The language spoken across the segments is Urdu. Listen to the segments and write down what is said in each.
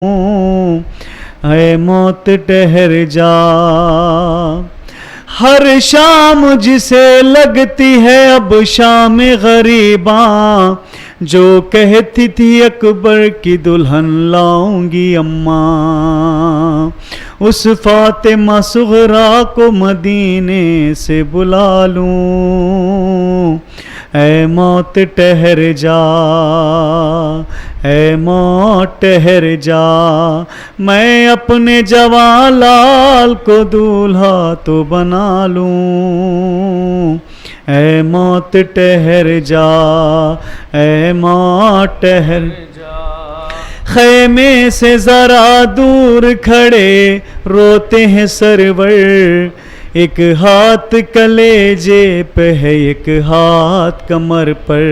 اے موت ٹھہر جا۔ ہر شام جسے لگتی ہے اب شام غریباں، جو کہتی تھی اکبر کی دلہن لاؤں گی اماں، اس فاطمہ صغرا کو مدینے سے بلا لوں۔ اے موت ٹھہر جا، اے موت ٹھہر جا، میں اپنے جواں لال کو دولہا تو بنا لوں۔ اے موت ٹھہر جا، اے موت ٹھہر جا۔ خیمے سے ذرا دور کھڑے روتے ہیں سرور، ایک ہاتھ کلیجے پہ ہے ایک ہاتھ کمر پر،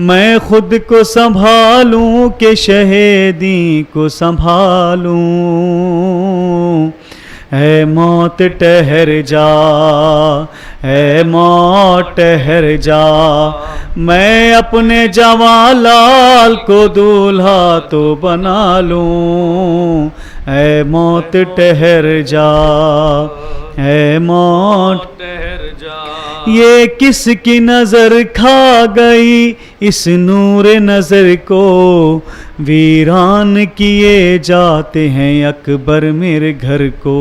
میں خود کو سنبھالوں کہ شہیدی کو سنبھالوں۔ اے موت ٹھہر جا، اے موت ٹھہر جا، میں اپنے جواں لال کو دولہا تو بنا لوں۔ اے موت ٹھہر جا، اے موت ٹھہر جا۔ یہ کس کی نظر کھا گئی اس نور نظر کو، ویران کیے جاتے ہیں اکبر میرے گھر کو،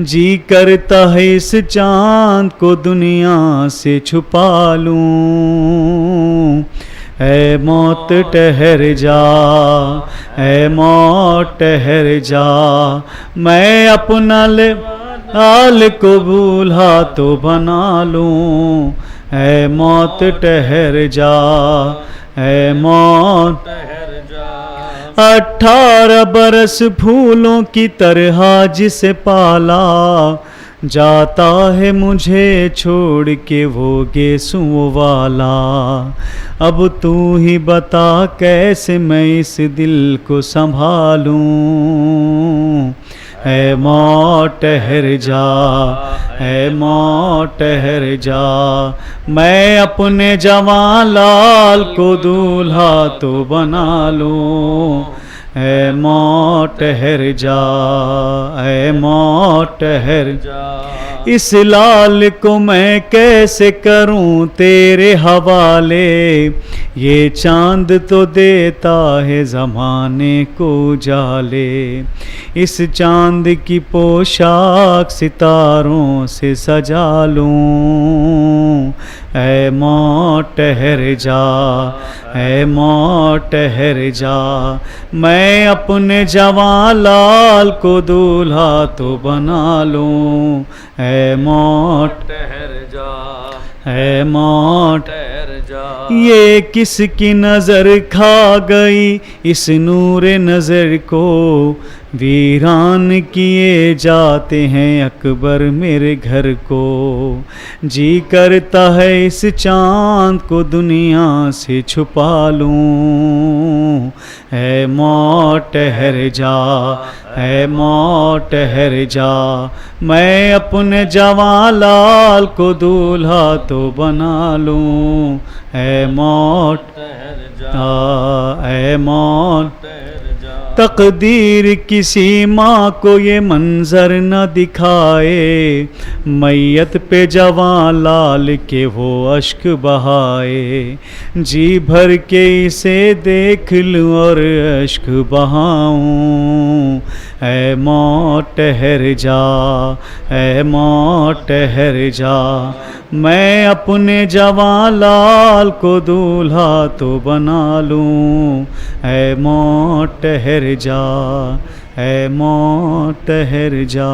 جی کرتا ہے اس چاند کو دنیا سے چھپا لوں۔ اے موت ٹھہر جا، اے موت ٹھہر جا، میں اپنا لال کو دولہا تو بنا لوں۔ اے موت ٹھہر جا، اے موت ٹھہر جا۔ 18 برس پھولوں کی طرح جسے پالا، جاتا ہے مجھے چھوڑ کے وہ گیسوں والا، اب تو ہی بتا کیسے میں اس دل کو سنبھالوں۔ اے موت ٹھہر جا، اے موت ٹھہر جا، میں اپنے جواں لال کو دولہا تو بنا لوں۔ اے موت ٹھہر جا، اے موت ٹھہر جا، اس لال کو میں کیسے کروں تیرے حوالے، یہ چاند تو دیتا ہے زمانے کو اجالے، اس چاند کی پوشاک ستاروں سے سجا لوں۔ اے موت ٹھہر جا، اے موت ٹھہر جا، میں اپنے جواں لال کو دولہا تو بنا لوں۔ اے موت ٹھہر جا، اے موت ٹھہر جا، یہ کس کی نظر کھا گئی اس نور نظر کو، ویران کیے جاتے ہیں اکبر میرے گھر کو، جی کرتا ہے اس چاند کو دنیا سے چھپا لوں۔ اے موت ٹھہر جا، اے موت ٹھہر جا، میں اپنے جواں لال کو دولہا تو بنا لوں۔ اے موت ٹھہر جا، اے موت ٹھہر جا، تقدیر کسی ماں کو یہ منظر نہ دکھائے، میت پہ جواں لال کے وہ اشک بہائے، جی بھر کے اسے دیکھ لوں اور اشک بہاؤں۔ اے موت ٹھہر جا، اے موت ٹھہر جا، میں اپنے جواں لال کو دولہا تو بنا لوں۔ اے موت ٹھہر جا، اے موت ٹھہر جا۔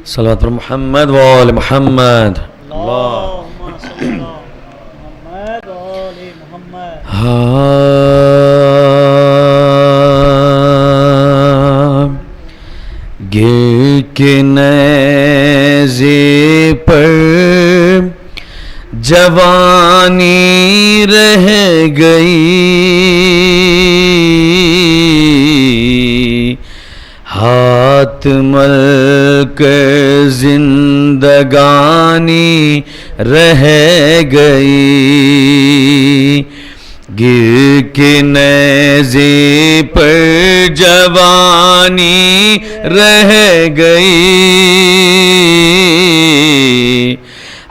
صلوات پر محمد وآل محمد۔ گر کے نیزے پر جوانی رہ گئی، ہاتھ مل کر زندگانی رہ گئی گر کے نیزے پر جوانی رہ گئی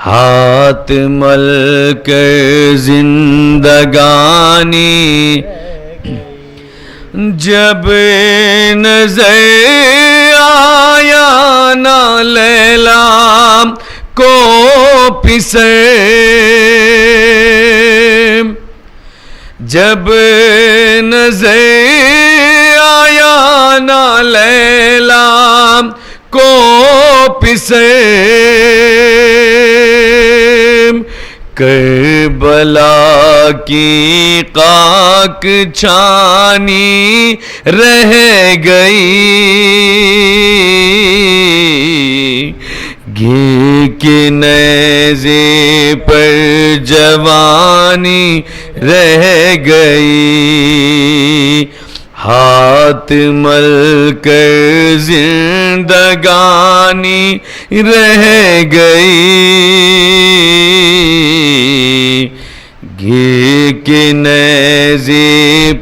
ہاتھ مل کر زندگانی جب نظر آیا نہ لیلا کو پسر جب نظر آیا نہ لیلا کو پسر کربلا کی خاک چھانی رہ گئی گر کے نیزے پر جوانی رہ گئی ہاتھ مل کر زندگانی رہ گئی گر کے نیزے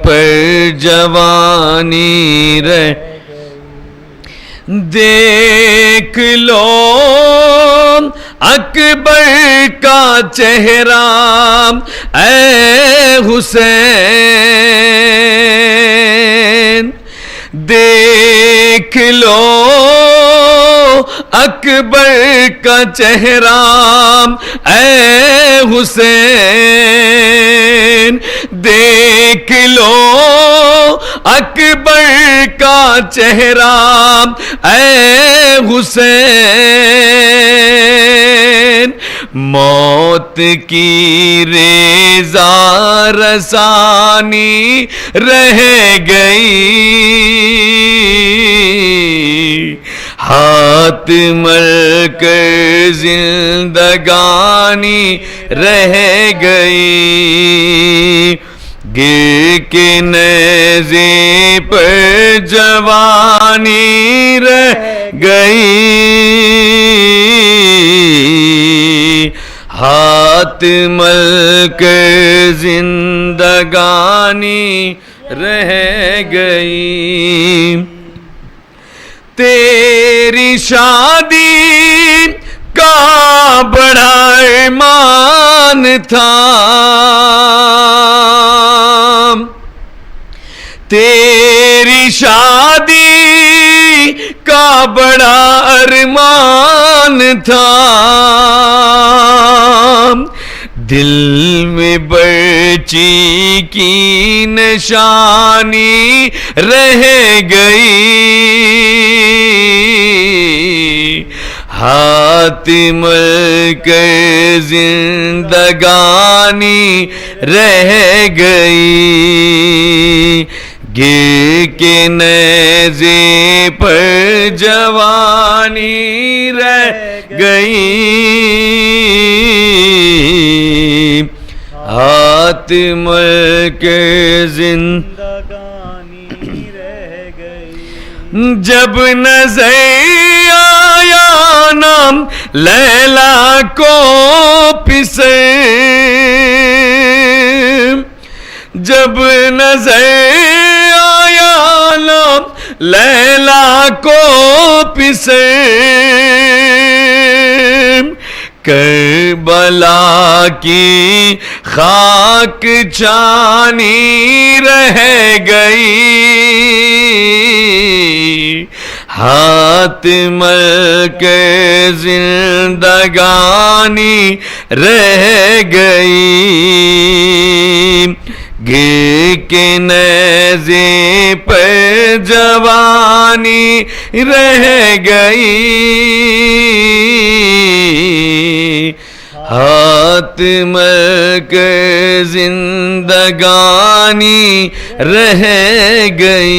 پر جوانی رہ دیکھ لو اکبر کا چہرہ اے حسین دیکھ لو اکبر کا چہرہ اے حسین دیکھ لو اکبر کا چہرہ اے حسین موت کی ریزہ رسانی رہ گئی ہاتھ مل کر زندگانی رہ گئی گر کے نیزے پر جوانی رہ گئی ہاتھ مل کر زندگانی رہ گئی تیری شادی کا بڑا ارمان تھا تیری شادی کا بڑا ارمان تھا دل میں برچی کی نشانی رہ گئی ہاتھ مل کر زندگانی رہ گئی گر کے نیزے پر جوانی رہ گئی ہاتھ مل کر زندگانی رہ گئی جب نظر آیا نام لیلا کو پسر جب نظر آیا نام لیلا کو پسر کربلا کی خاک چھانی رہ گئی ہاتھ مل کر زندگانی رہ گئی گر کے نیزے پر جوانی رہ گئی ہاتھ مل کر زندگانی رہ گئی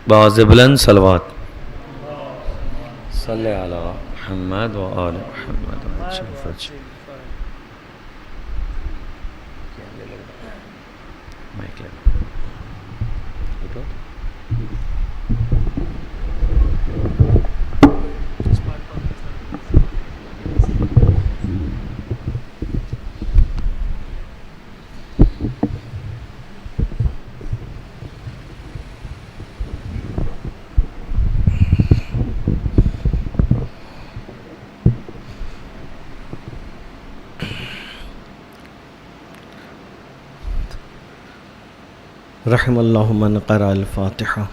باز بلند صلوات صلی علی محمد و آل محمد رحم اللہ من قرأ الفاتحہ.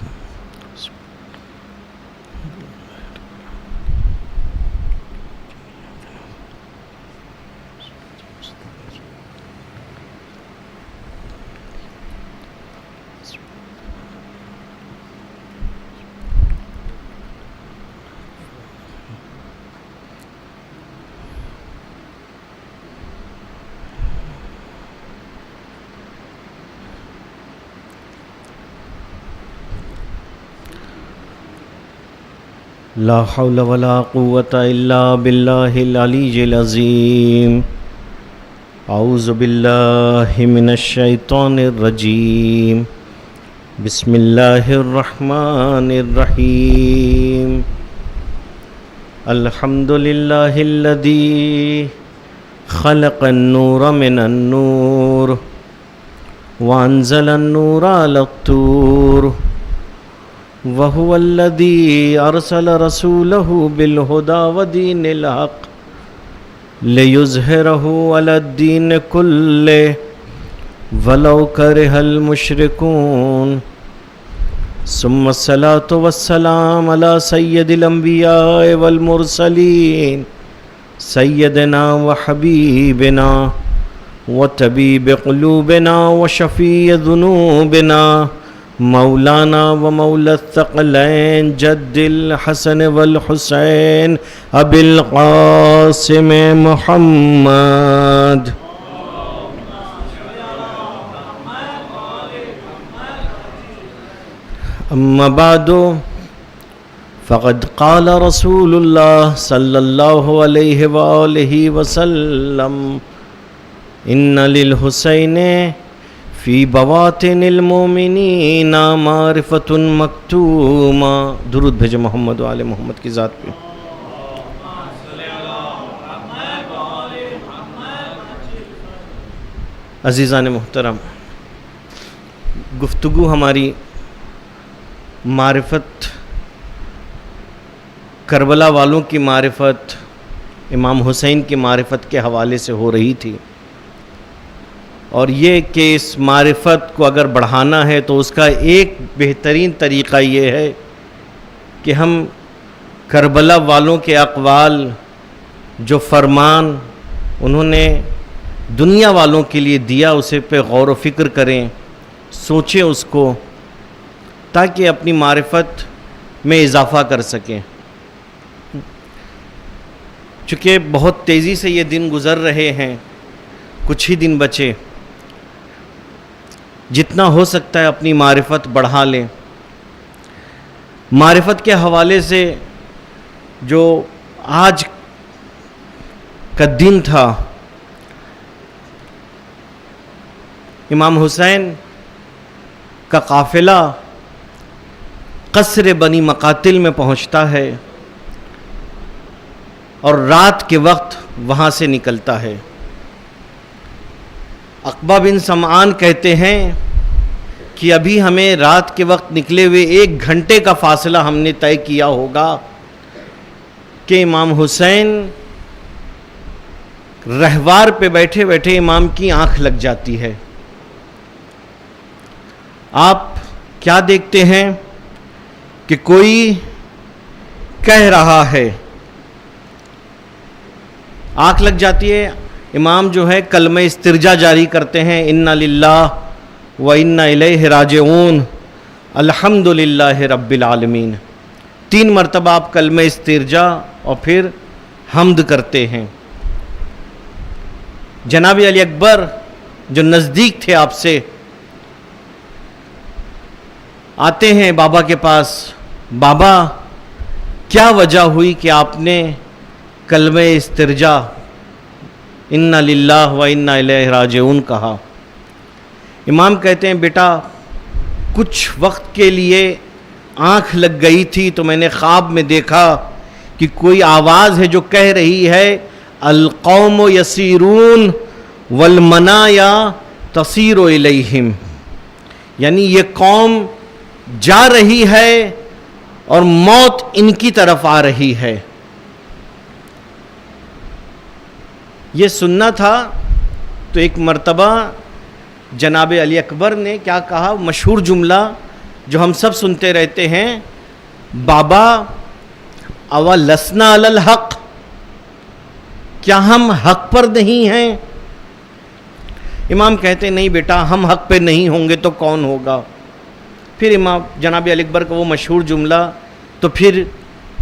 لا حول ولا قوة الا باللہ العلی العظیم. اعوذ باللہ من الشیطان الرجیم. بسم اللہ الرحمن الرحیم. الحمد للہ الذی خلق النور من النور وانزل النور علی الطور وهو الذي أرسل رسوله بالهدى ودين الحق ليظهره على الدين كله ولو كره المشركون. ثم الصلاة والسلام على سيد الأنبياء والمرسلين سيدنا وحبيبنا وطبيب قلوبنا وشفيع ذنوبنا مولانا ومولا الثقلين جد الحسن والحسين ابي القاسم محمد. اما بعد فقد قال رسول الله صلى الله عليه وآله وسلم ان للحسين فی بواطن المومنین معرفۃ مکتومہ. درود بھیجے محمد و آل محمد کی ذات پہ. عزیزان محترم، گفتگو ہماری معرفت، کربلا والوں کی معرفت، امام حسین کی معرفت کے حوالے سے ہو رہی تھی، اور یہ کہ اس معرفت کو اگر بڑھانا ہے تو اس کا ایک بہترین طریقہ یہ ہے کہ ہم کربلا والوں کے اقوال، جو فرمان انہوں نے دنیا والوں کے لیے دیا، اسے پہ غور و فکر کریں، سوچیں اس کو، تاکہ اپنی معرفت میں اضافہ کر سکیں. چونکہ بہت تیزی سے یہ دن گزر رہے ہیں، کچھ ہی دن بچے، جتنا ہو سکتا ہے اپنی معرفت بڑھا لیں. معرفت کے حوالے سے جو آج کا دن تھا، امام حسین کا قافلہ قصر بنی مقاتل میں پہنچتا ہے اور رات کے وقت وہاں سے نکلتا ہے. عقبہ بن سمعان کہتے ہیں کہ ابھی ہمیں رات کے وقت نکلے ہوئے 1 گھنٹے کا فاصلہ ہم نے طے کیا ہوگا کہ امام حسین رہوار پہ بیٹھے بیٹھے امام کی آنکھ لگ جاتی ہے. آپ کیا دیکھتے ہیں کہ کوئی کہہ رہا ہے، آنکھ لگ جاتی ہے، امام جو ہے کلمہ استرجا جاری کرتے ہیں، انا للہ و انا الیہ راجعون الحمد للہ رب العالمین. 3 مرتبہ آپ کلمہ استرجا اور پھر حمد کرتے ہیں. جناب علی اکبر جو نزدیک تھے آپ سے، آتے ہیں بابا کے پاس. بابا کیا وجہ ہوئی کہ آپ نے کلمہ استرجا انا للہ و انا الیہ راجعون کہا؟ امام کہتے ہیں، بیٹا کچھ وقت کے لیے آنکھ لگ گئی تھی تو میں نے خواب میں دیکھا کہ کوئی آواز ہے جو کہہ رہی ہے القوم یسیرون والمنایا تصیر الیہم، یعنی یہ قوم جا رہی ہے اور موت ان کی طرف آ رہی ہے. یہ سننا تھا تو ایک مرتبہ جناب علی اکبر نے کیا کہا؟ مشہور جملہ جو ہم سب سنتے رہتے ہیں، بابا اولسنا علی الحق، کیا ہم حق پر نہیں ہیں؟ امام کہتے نہیں بیٹا، ہم حق پہ نہیں ہوں گے تو کون ہوگا؟ پھر امام جناب علی اکبر کا وہ مشہور جملہ، تو پھر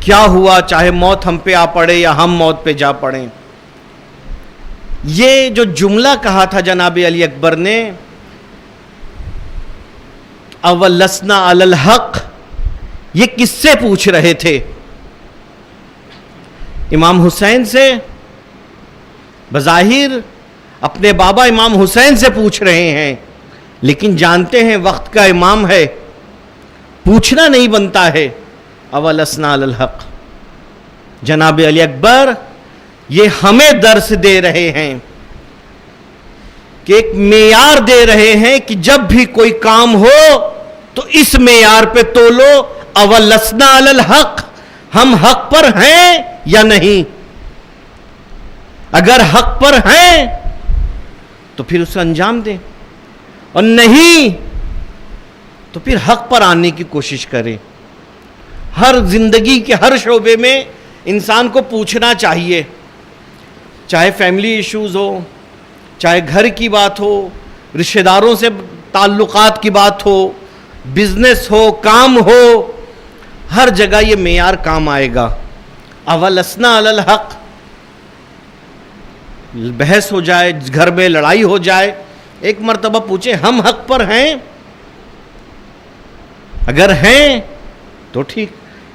کیا ہوا چاہے موت ہم پہ آ پڑے یا ہم موت پہ جا پڑیں؟ یہ جو جملہ کہا تھا جناب علی اکبر نے، اولسنا علی الحق، یہ کس سے پوچھ رہے تھے؟ امام حسین سے؟ بظاہر اپنے بابا امام حسین سے پوچھ رہے ہیں، لیکن جانتے ہیں وقت کا امام ہے، پوچھنا نہیں بنتا ہے۔ اولسنا علی الحق، جناب علی اکبر یہ ہمیں درس دے رہے ہیں کہ ایک معیار دے رہے ہیں کہ جب بھی کوئی کام ہو تو اس معیار پہ تولو، اولسنا علی الحق، ہم حق پر ہیں یا نہیں؟ اگر حق پر ہیں تو پھر اسے انجام دیں، اور نہیں تو پھر حق پر آنے کی کوشش کریں۔ ہر زندگی کے ہر شعبے میں انسان کو پوچھنا چاہیے، چاہے فیملی ایشوز ہو، چاہے گھر کی بات ہو، رشتہ داروں سے تعلقات کی بات ہو، بزنس ہو، کام ہو، ہر جگہ یہ معیار کام آئے گا۔ اولسنا علی الحق، بحث ہو جائے، گھر میں لڑائی ہو جائے، ایک مرتبہ پوچھے ہم حق پر ہیں؟ اگر ہیں تو ٹھیک،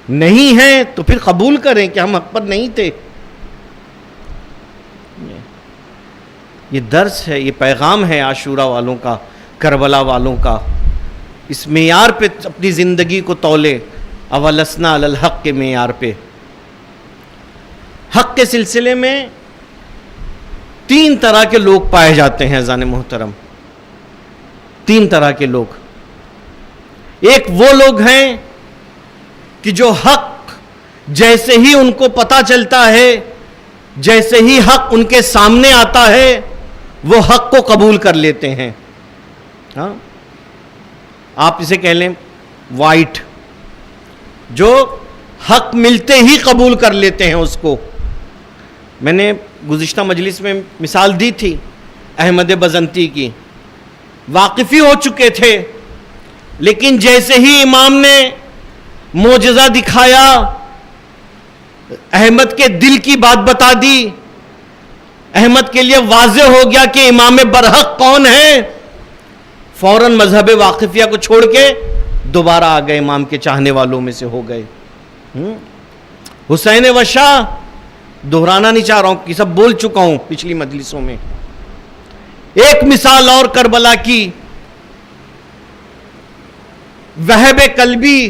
نہیں ہیں تو پھر قبول کریں کہ ہم حق پر نہیں تھے۔ یہ درس ہے، یہ پیغام ہے عاشورہ والوں کا، کربلا والوں کا۔ اس معیار پہ اپنی زندگی کو تولے، اولسنا علی الحق کے معیار پہ۔ حق کے سلسلے میں تین طرح کے لوگ پائے جاتے ہیں اذان محترم، تین طرح کے لوگ۔ ایک وہ لوگ ہیں کہ جو حق جیسے ہی ان کو پتہ چلتا ہے، جیسے ہی حق ان کے سامنے آتا ہے، وہ حق کو قبول کر لیتے ہیں۔ ہاں، آپ اسے کہہ لیں وائٹ، جو حق ملتے ہی قبول کر لیتے ہیں اس کو۔ میں نے گزشتہ مجلس میں مثال دی تھی احمد بزنتی کی، واقفی ہو چکے تھے، لیکن جیسے ہی امام نے معجزہ دکھایا، احمد کے دل کی بات بتا دی، احمد کے لیے واضح ہو گیا کہ امام برحق کون ہے، فوراً مذہب واقفیہ کو چھوڑ کے دوبارہ آ گئے، امام کے چاہنے والوں میں سے ہو گئے۔ حسین وشا دہرانا نہیں چاہ رہا ہوں، یہ سب بول چکا ہوں پچھلی مجلسوں میں۔ ایک مثال اور کربلا کی، وہب قلبی،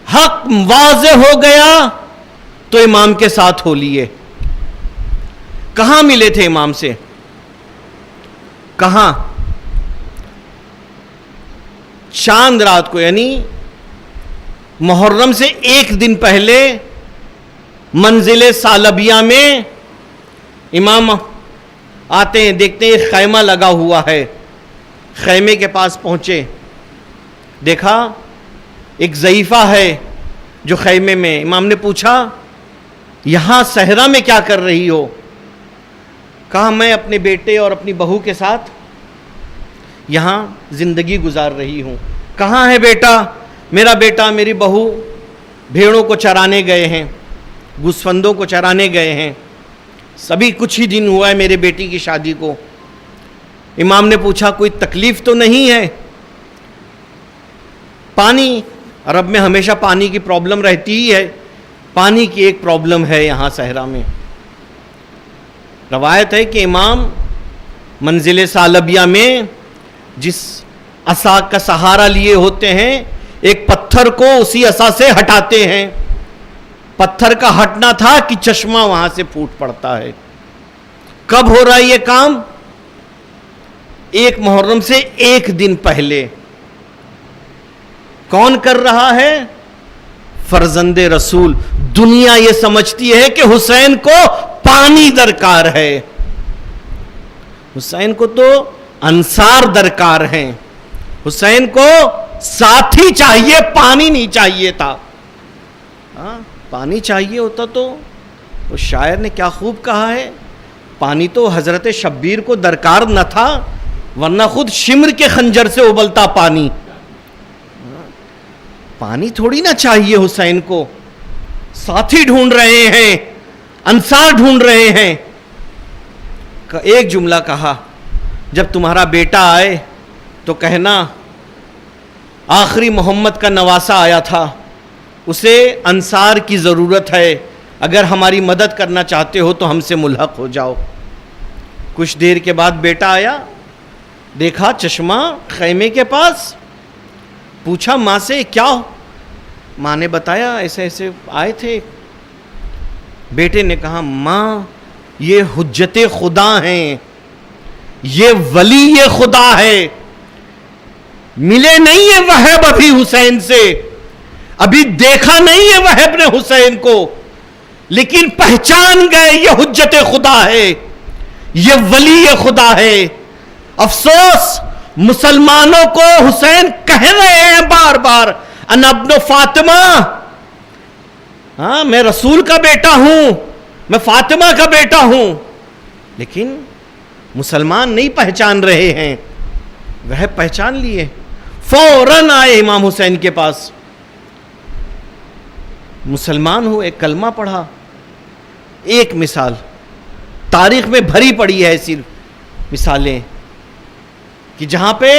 حق واضح ہو گیا تو امام کے ساتھ ہو لیے۔ کہاں ملے تھے امام سے؟ کہاں؟ چاند رات کو، یعنی محرم سے ایک دن پہلے منزل سالبیہ میں امام آتے ہیں، دیکھتے ہیں ایک خیمہ لگا ہوا ہے، خیمے کے پاس پہنچے، دیکھا ایک ضعیفہ ہے جو خیمے میں۔ امام نے پوچھا یہاں صحرا میں کیا کر رہی ہو؟ کہا میں اپنے بیٹے اور اپنی بہو کے ساتھ یہاں زندگی گزار رہی ہوں۔ کہاں ہے بیٹا؟ میرا بیٹا میری بہو بھیڑوں کو چرانے گئے ہیں، گوسفندوں کو چرانے گئے ہیں، سبھی کچھ ہی دن ہوا ہے میرے بیٹی کی شادی کو۔ امام نے پوچھا کوئی تکلیف تو نہیں ہے؟ پانی، عرب میں ہمیشہ پانی کی پرابلم رہتی ہی ہے، پانی کی ایک پرابلم ہے یہاں صحرا میں۔ روایت ہے کہ امام منزل سالبیہ میں جس عصا کا سہارا لیے ہوتے ہیں، ایک پتھر کو اسی عصا سے ہٹاتے ہیں۔ پتھر کا ہٹنا تھا کہ چشمہ وہاں سے پھوٹ پڑتا ہے۔ کب ہو رہا ہے یہ کام؟ ایک محرم سے ایک دن پہلے۔ کون کر رہا ہے؟ فرزند رسول۔ دنیا یہ سمجھتی ہے کہ حسین کو پانی درکار ہے، حسین کو تو انصار درکار ہیں, حسین کو ساتھی چاہیے, پانی نہیں چاہیے تھا. پانی چاہیے ہوتا تو اس شاعر نے کیا خوب کہا ہے, پانی تو حضرت شبیر کو درکار نہ تھا, ورنہ خود شمر کے خنجر سے ابلتا پانی. پانی تھوڑی نہ چاہیے حسین کو, ساتھی ڈھونڈ رہے ہیں, انصار ڈھونڈ رہے ہیں. ایک جملہ کہا, جب تمہارا بیٹا آئے تو کہنا آخری محمد کا نواسا آیا تھا, اسے انصار کی ضرورت ہے, اگر ہماری مدد کرنا چاہتے ہو تو ہم سے ملحق ہو جاؤ. کچھ دیر کے بعد بیٹا آیا, دیکھا چشمہ خیمے کے پاس, پوچھا ماں سے کیا ہو؟ ماں نے بتایا ایسے ایسے آئے تھے. بیٹے نے کہا ماں یہ حجت خدا ہیں, یہ ولی خدا ہے, ملے نہیں ہے وہب ابھی حسین سے, ابھی دیکھا نہیں ہے وہب نے حسین کو, لیکن پہچان گئے یہ حجت خدا ہے, یہ ولی خدا ہے. افسوس مسلمانوں کو حسین کہہ رہے ہیں بار بار انا ابن فاطمہ, ہاں میں رسول کا بیٹا ہوں, میں فاطمہ کا بیٹا ہوں, لیکن مسلمان نہیں پہچان رہے ہیں. وہ پہچان لیے, فوراً آئے امام حسین کے پاس, مسلمان ہوئے, کلمہ پڑھا. ایک مثال تاریخ میں بھری پڑی ہے ایسی مثالیں کہ جہاں پہ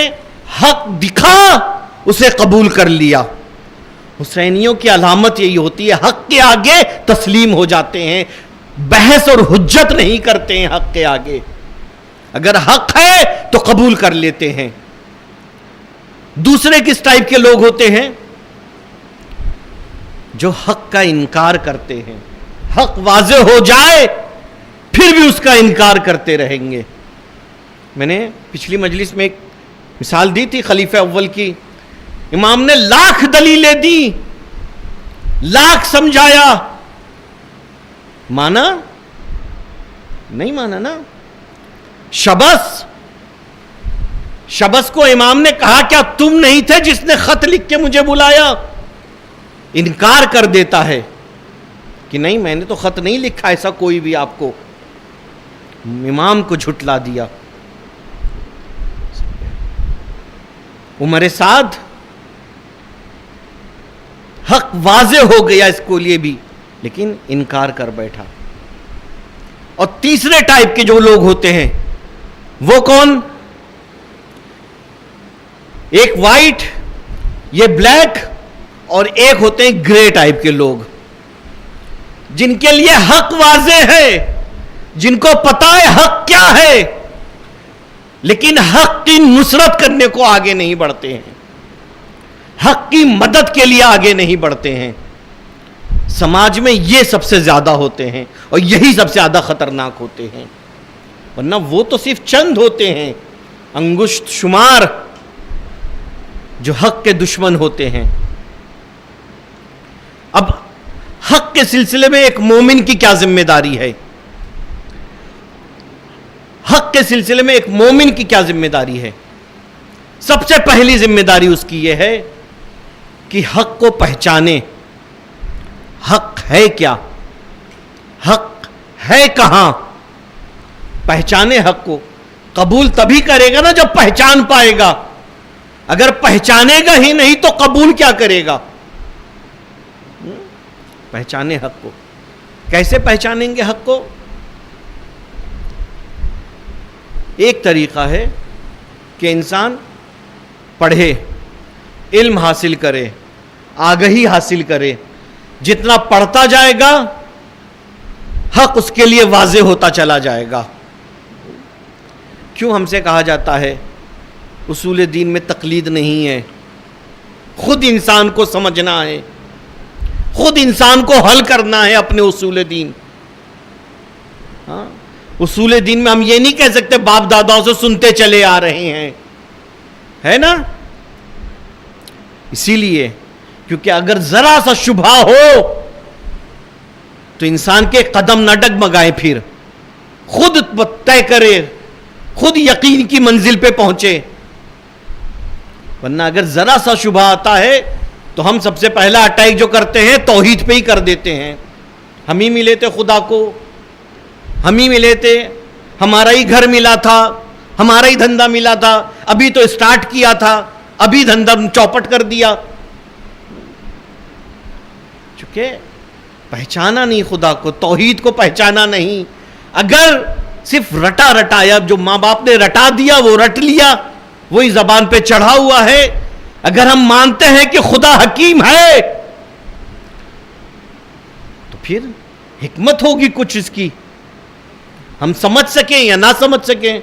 حق دکھا اسے قبول کر لیا. حسینیوں کی علامت یہی ہوتی ہے, حق کے آگے تسلیم ہو جاتے ہیں, بحث اور حجت نہیں کرتے ہیں حق کے آگے. اگر حق ہے تو قبول کر لیتے ہیں. دوسرے کس ٹائپ کے لوگ ہوتے ہیں؟ جو حق کا انکار کرتے ہیں, حق واضح ہو جائے پھر بھی اس کا انکار کرتے رہیں گے. میں نے پچھلی مجلس میں ایک مثال دی تھی خلیفہ اول کی. امام نے لاکھ دلیلیں دی, لاکھ سمجھایا, مانا نہیں مانا نا. شبس کو امام نے کہا کیا تم نہیں تھے جس نے خط لکھ کے مجھے بلایا؟ انکار کر دیتا ہے کہ نہیں میں نے تو خط نہیں لکھا ایسا کوئی بھی آپ کو. امام کو جھٹلا دیا. عمر سعد حق واضح ہو گیا اس کو لیے بھی, لیکن انکار کر بیٹھا. اور تیسرے ٹائپ کے جو لوگ ہوتے ہیں وہ کون؟ ایک وائٹ, یہ بلیک, اور ایک ہوتے ہیں گرے ٹائپ کے لوگ, جن کے لیے حق واضح ہے, جن کو پتا ہے حق کیا ہے, لیکن حق کی نصرت کرنے کو آگے نہیں بڑھتے ہیں, حق کی مدد کے لیے آگے نہیں بڑھتے ہیں. سماج میں یہ سب سے زیادہ ہوتے ہیں اور یہی سب سے زیادہ خطرناک ہوتے ہیں. ورنہ وہ تو صرف چند ہوتے ہیں, انگشت شمار, جو حق کے دشمن ہوتے ہیں. اب حق کے سلسلے میں ایک مومن کی کیا ذمہ داری ہے؟ حق کے سلسلے میں ایک مومن کی کیا ذمہ داری ہے؟ سب سے پہلی ذمہ داری اس کی یہ ہے کہ حق کو پہچانے. حق ہے کیا؟ حق ہے کہاں؟ پہچانے حق کو. قبول تبھی کرے گا نا جب پہچان پائے گا. اگر پہچانے گا ہی نہیں تو قبول کیا کرے گا؟ پہچانے حق کو. کیسے پہچانیں گے حق کو؟ ایک طریقہ ہے کہ انسان پڑھے, علم حاصل کرے, آگہی حاصل کرے. جتنا پڑھتا جائے گا حق اس کے لیے واضح ہوتا چلا جائے گا. کیوں ہم سے کہا جاتا ہے اصول دین میں تقلید نہیں ہے, خود انسان کو سمجھنا ہے, خود انسان کو حل کرنا ہے اپنے اصول دین. ہاں, اصول دین میں ہم یہ نہیں کہہ سکتے باپ داداؤں سے سنتے چلے آ رہے ہیں, ہے نا. اسی لیے کیونکہ اگر ذرا سا شبہ ہو تو انسان کے قدم نہ ڈگمگائے, پھر خود طے کرے, خود یقین کی منزل پہ پہنچے. ورنہ اگر ذرا سا شبہ آتا ہے تو ہم سب سے پہلا اٹیک جو کرتے ہیں توحید پہ ہی کر دیتے ہیں. ہم ہی ملے تھے خدا کو, ہم ہی ملے تھے, ہمارا ہی گھر ملا تھا, ہمارا ہی دھندا ملا تھا, ابھی تو اسٹارٹ کیا تھا, ابھی دھندا چوپٹ کر دیا. چونکہ پہچانا نہیں خدا کو, توحید کو پہچانا نہیں. اگر صرف رٹا رٹایا, جو ماں باپ نے رٹا دیا وہ رٹ لیا, وہی زبان پہ چڑھا ہوا ہے. اگر ہم مانتے ہیں کہ خدا حکیم ہے تو پھر حکمت ہوگی کچھ اس کی, ہم سمجھ سکیں یا نہ سمجھ سکیں.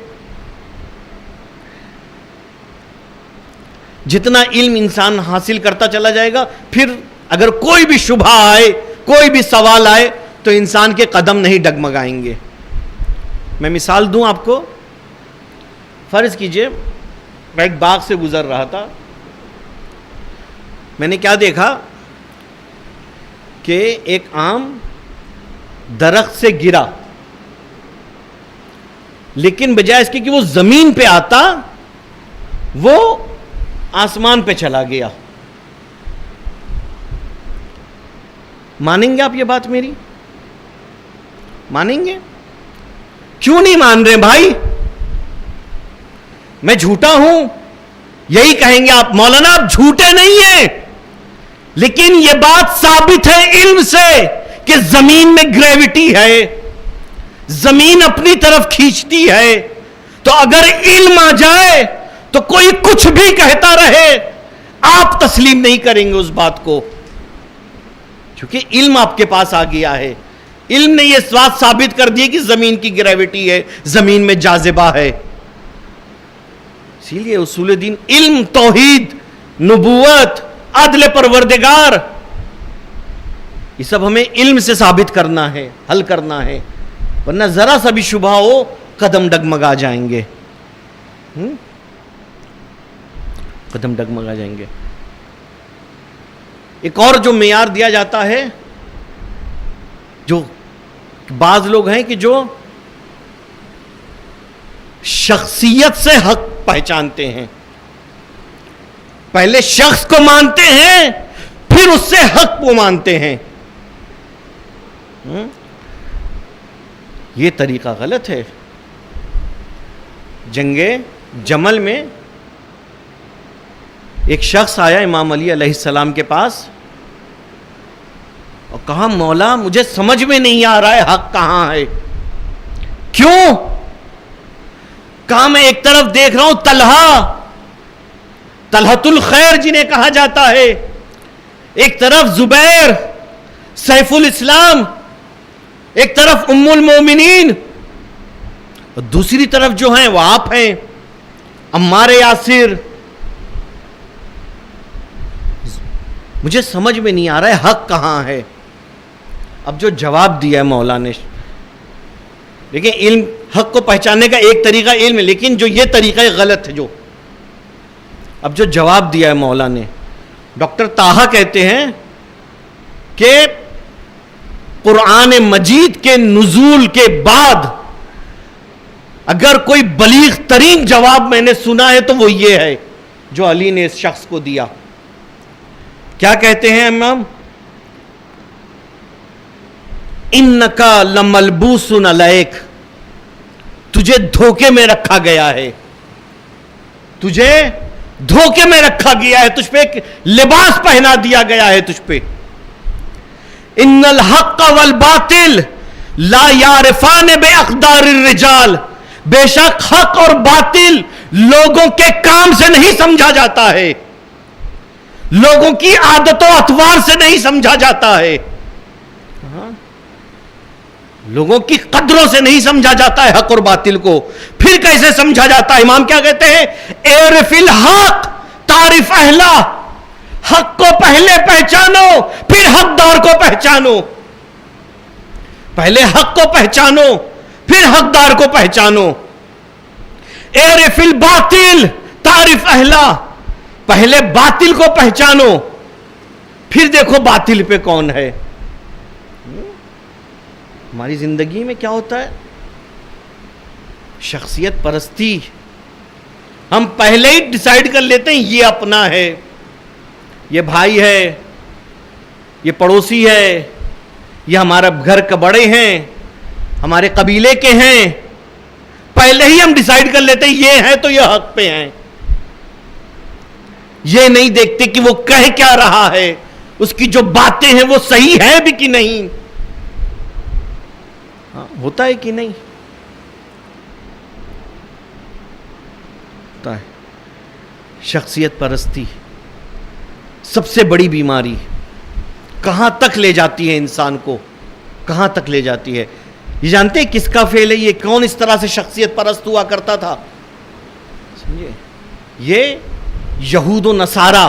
جتنا علم انسان حاصل کرتا چلا جائے گا, پھر اگر کوئی بھی شبہ آئے, کوئی بھی سوال آئے تو انسان کے قدم نہیں ڈگمگائیں گے. میں مثال دوں آپ کو. فرض کیجئے میں ایک باغ سے گزر رہا تھا, میں نے کیا دیکھا کہ ایک آم درخت سے گرا, لیکن بجائے اس کے کہ وہ زمین پہ آتا وہ آسمان پہ چلا گیا. مانیں گے آپ یہ بات میری؟ مانیں گے؟ کیوں نہیں مان رہے بھائی؟ میں جھوٹا ہوں یہی کہیں گے آپ, مولانا آپ جھوٹے نہیں ہیں, لیکن یہ بات ثابت ہے علم سے کہ زمین میں گریوٹی ہے, زمین اپنی طرف کھینچتی ہے. تو اگر علم آ جائے تو کوئی کچھ بھی کہتا رہے آپ تسلیم نہیں کریں گے اس بات کو, کیونکہ علم آپ کے پاس آ گیا ہے. علم نے یہ بات ثابت کر دی کہ زمین کی گریوٹی ہے, زمین میں جاذبہ ہے. اسی لیے اصول دین علم, توحید, نبوت, عدل پروردگار, یہ سب ہمیں علم سے ثابت کرنا ہے, حل کرنا ہے. ورنہ ذرا سا بھی شبہ ہو قدم ڈگمگا جائیں گے, قدم ڈگمگا جائیں گے. ایک اور جو معیار دیا جاتا ہے, جو بعض لوگ ہیں کہ جو شخصیت سے حق پہچانتے ہیں, پہلے شخص کو مانتے ہیں پھر اس سے حق کو مانتے ہیں. یہ طریقہ غلط ہے. جنگ جمل میں ایک شخص آیا امام علی علیہ السلام کے پاس اور کہا مولا مجھے سمجھ میں نہیں آ رہا ہے حق کہاں ہے. کیوں؟ کہا میں ایک طرف دیکھ رہا ہوں طلحۃ الخیر جنہیں کہا جاتا ہے, ایک طرف زبیر سیف الاسلام, ایک طرف ام المومنین, اور دوسری طرف جو ہیں وہ آپ ہیں عمار یاسر. مجھے سمجھ میں نہیں آ رہا ہے حق کہاں ہے. اب جو جواب دیا ہے مولا نے, لیکن علم حق کو پہچاننے کا ایک طریقہ علم ہے, لیکن جو یہ طریقہ غلط ہے. جو اب جو جواب دیا ہے مولا نے, ڈاکٹر طاہا کہتے ہیں کہ قرآن مجید کے نزول کے بعد اگر کوئی بلیغ ترین جواب میں نے سنا ہے تو وہ یہ ہے جو علی نے اس شخص کو دیا. کیا کہتے ہیں امام؟ انکا لملبوس علیک, تجھے دھوکے میں رکھا گیا ہے, تجھے دھوکے میں رکھا گیا ہے, تجھ پہ ایک لباس پہنا دیا گیا ہے تجھ پہ. ان الحق والباطل لا یعرفان باقدار الرجال, بے شک حق اور باطل لوگوں کے کام سے نہیں سمجھا جاتا ہے, لوگوں کی عادت و اطوار سے نہیں سمجھا جاتا ہے, لوگوں کی قدروں سے نہیں سمجھا جاتا ہے حق اور باطل کو. پھر کیسے سمجھا جاتا ہے؟ امام کیا کہتے ہیں؟ اعرف الحق تعرف اہلا, حق کو پہلے پہچانو پھر حقدار کو پہچانو. پہلے حق کو پہچانو پھر حقدار کو پہچانو. اعرف الباطل تعرف اہلا, پہلے باطل کو پہچانو پھر دیکھو باطل پہ کون ہے. ہماری زندگی میں کیا ہوتا ہے؟ شخصیت پرستی. ہم پہلے ہی ڈیسائیڈ کر لیتے ہیں یہ اپنا ہے, یہ بھائی ہے, یہ پڑوسی ہے, یہ ہمارا گھر کے بڑے ہیں, ہمارے قبیلے کے ہیں. پہلے ہی ہم ڈیسائیڈ کر لیتے ہیں یہ ہیں تو یہ حق پہ ہیں. یہ نہیں دیکھتے کہ وہ کہہ کیا رہا ہے, اس کی جو باتیں ہیں وہ صحیح ہے بھی کہ نہیں. ہوتا ہے کہ نہیں؟ ہوتا ہے. شخصیت پرستی سب سے بڑی بیماری. کہاں تک لے جاتی ہے انسان کو, کہاں تک لے جاتی ہے؟ یہ جانتے ہیں کس کا فعل ہے یہ؟ کون اس طرح سے شخصیت پرست ہوا کرتا تھا؟ سمجھے, یہ یہود و نصارہ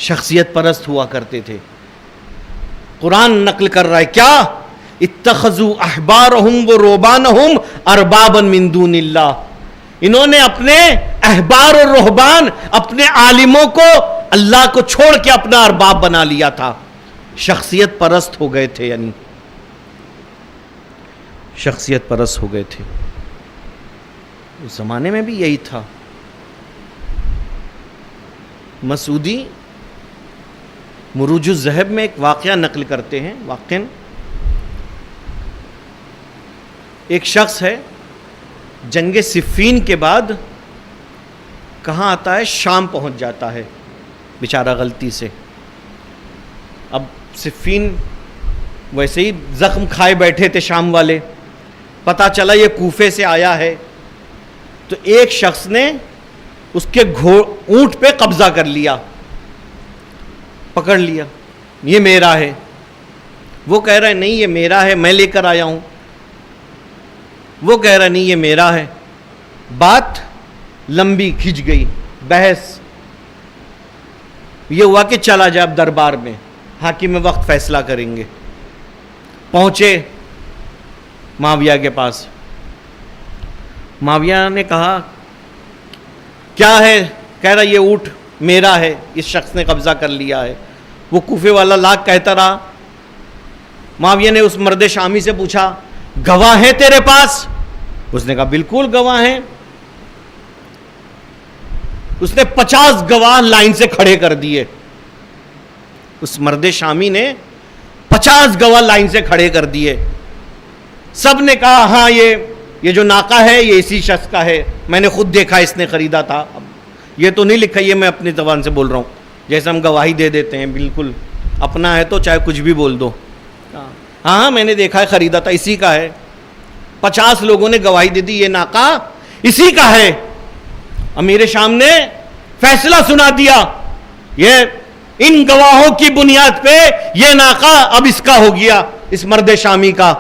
شخصیت پرست ہوا کرتے تھے. قرآن نقل کر رہا ہے کیا؟ اتخذوا احبارہم و رہبانہم اربابا من دون اللہ. انہوں نے اپنے احبار اور رہبان, اپنے عالموں کو اللہ کو چھوڑ کے اپنا ارباب بنا لیا تھا. شخصیت پرست ہو گئے تھے, یعنی شخصیت پرست ہو گئے تھے. اس زمانے میں بھی یہی تھا. مسعودی مروج الذہب میں ایک واقعہ نقل کرتے ہیں. واقعاً ایک شخص ہے, جنگ صفین کے بعد کہاں آتا ہے؟ شام پہنچ جاتا ہے بیچارہ غلطی سے. اب صفین ویسے ہی زخم کھائے بیٹھے تھے شام والے, پتہ چلا یہ کوفے سے آیا ہے, تو ایک شخص نے اس کے اونٹ پہ قبضہ کر لیا, پکڑ لیا, یہ میرا ہے. وہ کہہ رہا ہے نہیں یہ میرا ہے, میں لے کر آیا ہوں. وہ کہہ رہا ہے نہیں یہ میرا ہے. بات لمبی کھنچ گئی, بحث. یہ ہوا کہ چلا جائے اب دربار میں, حاکم وقت فیصلہ کریں گے. پہنچے معاویہ کے پاس. معاویہ نے کہا کیا ہے؟ کہہ رہا یہ اونٹ میرا ہے, اس شخص نے قبضہ کر لیا ہے. وہ کوفے والا لاکھ کہتا رہا. معاویہ نے اس مرد شامی سے پوچھا گواہ ہیں تیرے پاس؟ اس نے کہا بالکل گواہ ہیں. اس نے 50 گواہ لائن سے کھڑے کر دیے. اس مرد شامی نے 50 گواہ لائن سے کھڑے کر دیے. سب نے کہا ہاں یہ جو ناکہ ہے یہ اسی شخص کا ہے, میں نے خود دیکھا, اس نے خریدا تھا. اب یہ تو نہیں لکھا, یہ میں اپنی زبان سے بول رہا ہوں, جیسے ہم گواہی دے دیتے ہیں, بالکل اپنا ہے تو چاہے کچھ بھی بول دو. ہاں میں نے دیکھا ہے, خریدا تھا, اسی کا ہے. 50 لوگوں نے گواہی دے دی یہ ناکہ اسی کا ہے. امیر شام نے فیصلہ سنا دیا, یہ ان گواہوں کی بنیاد پہ یہ ناکہ اب اس کا ہو گیا, اس مرد شامی کا.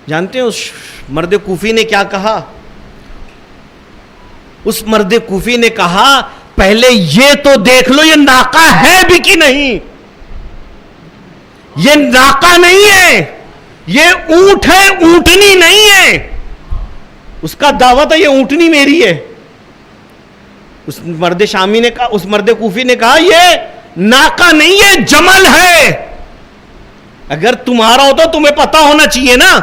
جانتے ہیں اس مرد کوفی نے کیا کہا؟ اس مرد کوفی نے کہا پہلے یہ تو دیکھ لو یہ ناکہ ہے بھی کہ نہیں. یہ ناکہ نہیں ہے, یہ اونٹ ہے, اونٹنی نہیں ہے. اس کا دعویٰ تھا یہ اونٹنی میری ہے. اس مرد شامی نے کہا, اس مرد کوفی نے کہا یہ ناکہ نہیں ہے, جمل ہے. اگر تمہارا ہو تو تمہیں پتا ہونا چاہیے نا.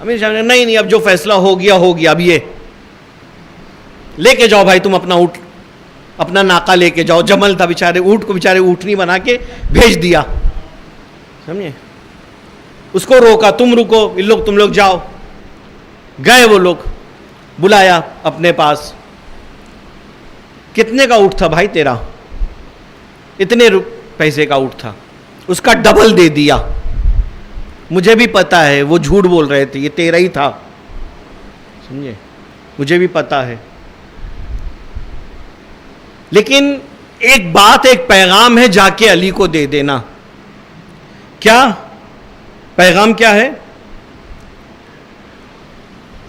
امیر شاہ نے نہیں اب جو فیصلہ ہو گیا ہو گیا, اب یہ لے کے جاؤ بھائی, تم اپنا اونٹ اپنا ناکہ لے کے جاؤ. جمل تھا بیچارے, اونٹ کو بیچارے اونٹنی بنا کے بھیج دیا. سمجھے, اس کو روکا, تم رکو, تم لوگ جاؤ. گئے وہ لوگ, بلایا اپنے پاس. کتنے کا اونٹ تھا بھائی تیرا؟ اتنے پیسے کا اونٹ تھا. اس کا ڈبل دے دیا. مجھے بھی پتا ہے وہ جھوٹ بول رہے تھے, یہ تیرا ہی تھا. سمجھے, مجھے بھی پتا ہے. لیکن ایک بات, ایک پیغام ہے, جا کے علی کو دے دینا. کیا پیغام کیا ہے؟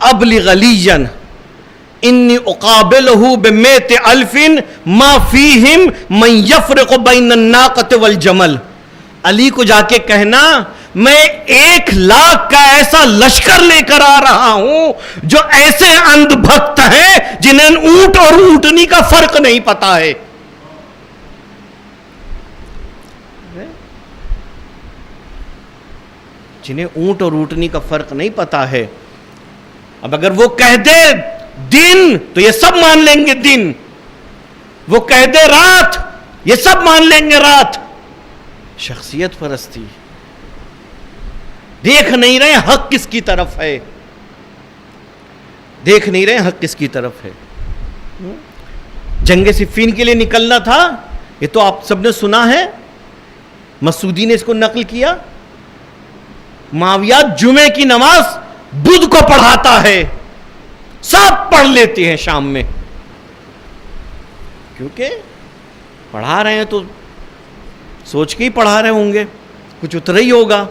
ابلغ علیًا انی اقابلہ بمیت الف ما فیہم من یفرق بین الناقۃ والجمل. علی کو جا کے کہنا میں 1,00,000 کا ایسا لشکر لے کر آ رہا ہوں جو ایسے اندھ بھکت ہیں جنہیں اونٹ اور اونٹنی کا فرق نہیں پتا ہے. جنہیں اونٹ اور اونٹنی کا فرق نہیں پتا ہے. اب اگر وہ کہہ دے دن تو یہ سب مان لیں گے دن, وہ کہہ دے رات یہ سب مان لیں گے رات. شخصیت پرستی. دیکھ نہیں رہے حق کس کی طرف ہے, دیکھ نہیں رہے حق کس کی طرف ہے. جنگ صفین کے لیے نکلنا تھا, یہ تو آپ سب نے سنا ہے, مسعودی نے اس کو نقل کیا. معاویہ جمعے کی نماز بدھ کو پڑھاتا ہے, سب پڑھ لیتے ہیں شام میں, کیونکہ پڑھا رہے ہیں تو سوچ کے ہی پڑھا رہے ہوں گے, کچھ اترا ہی ہوگا.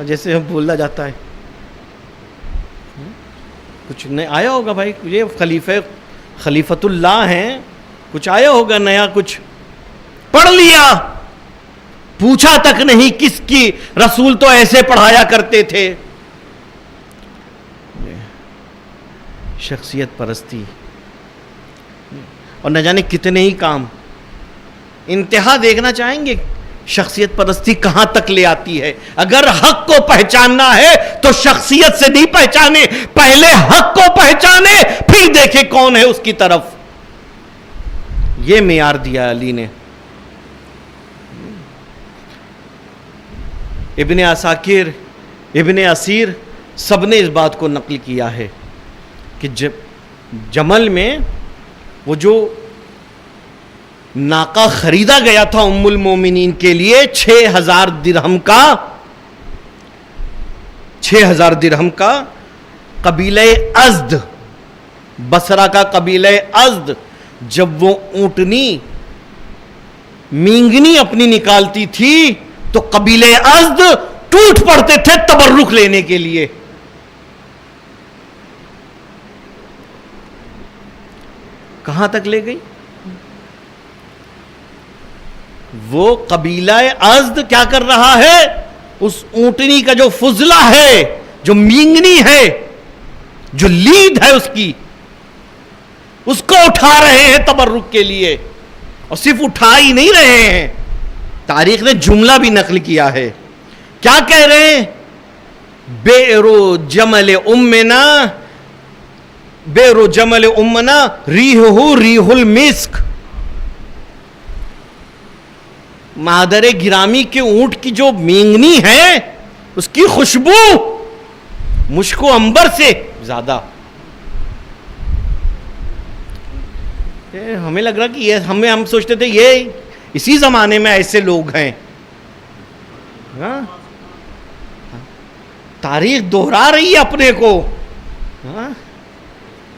جیسے بولا جاتا ہے کچھ نہیں آیا ہوگا بھائی, یہ خلیفۃ اللہ ہیں, کچھ آیا ہوگا نیا, کچھ پڑھ لیا, پوچھا تک نہیں کس کی, رسول تو ایسے پڑھایا کرتے تھے. شخصیت پرستی, اور نہ جانے کتنے ہی کام. انتہا دیکھنا چاہیں گے شخصیت پرستی کہاں تک لے آتی ہے. اگر حق کو پہچاننا ہے تو شخصیت سے نہیں پہچانے, پہلے حق کو پہچانے پھر دیکھے کون ہے اس کی طرف. یہ معیار دیا علی نے. ابن عساکر, ابن اسیر سب نے اس بات کو نقل کیا ہے کہ جمل میں وہ جو ناقہ خریدا گیا تھا ام المومنین کے لیے 6,000 درہم کا قبیلہ ازد, بصرہ کا قبیلہ ازد, جب وہ اونٹنی مینگنی اپنی نکالتی تھی تو قبیلہ ازد ٹوٹ پڑتے تھے تبرک لینے کے لیے. کہاں تک لے گئی وہ قبیلہ ازد؟ کیا کر رہا ہے, اس اونٹنی کا جو فضلہ ہے, جو مینگنی ہے, جو لید ہے اس کی, اس کو اٹھا رہے ہیں تبرک کے لیے. اور صرف اٹھا ہی نہیں رہے ہیں, تاریخ نے جملہ بھی نقل کیا ہے. کیا کہہ رہے ہیں؟ بیرو جمل امنا, بیرو جمل امنا ریحہ ریح المسک. مادر گرامی کے اونٹ کی جو مینگنی ہے اس کی خوشبو مشک و عنبر سے زیادہ. ہمیں لگ رہا کہ یہ ہم سوچتے تھے یہ اسی زمانے میں ایسے لوگ ہیں. تاریخ دوہرا رہی ہے اپنے کو,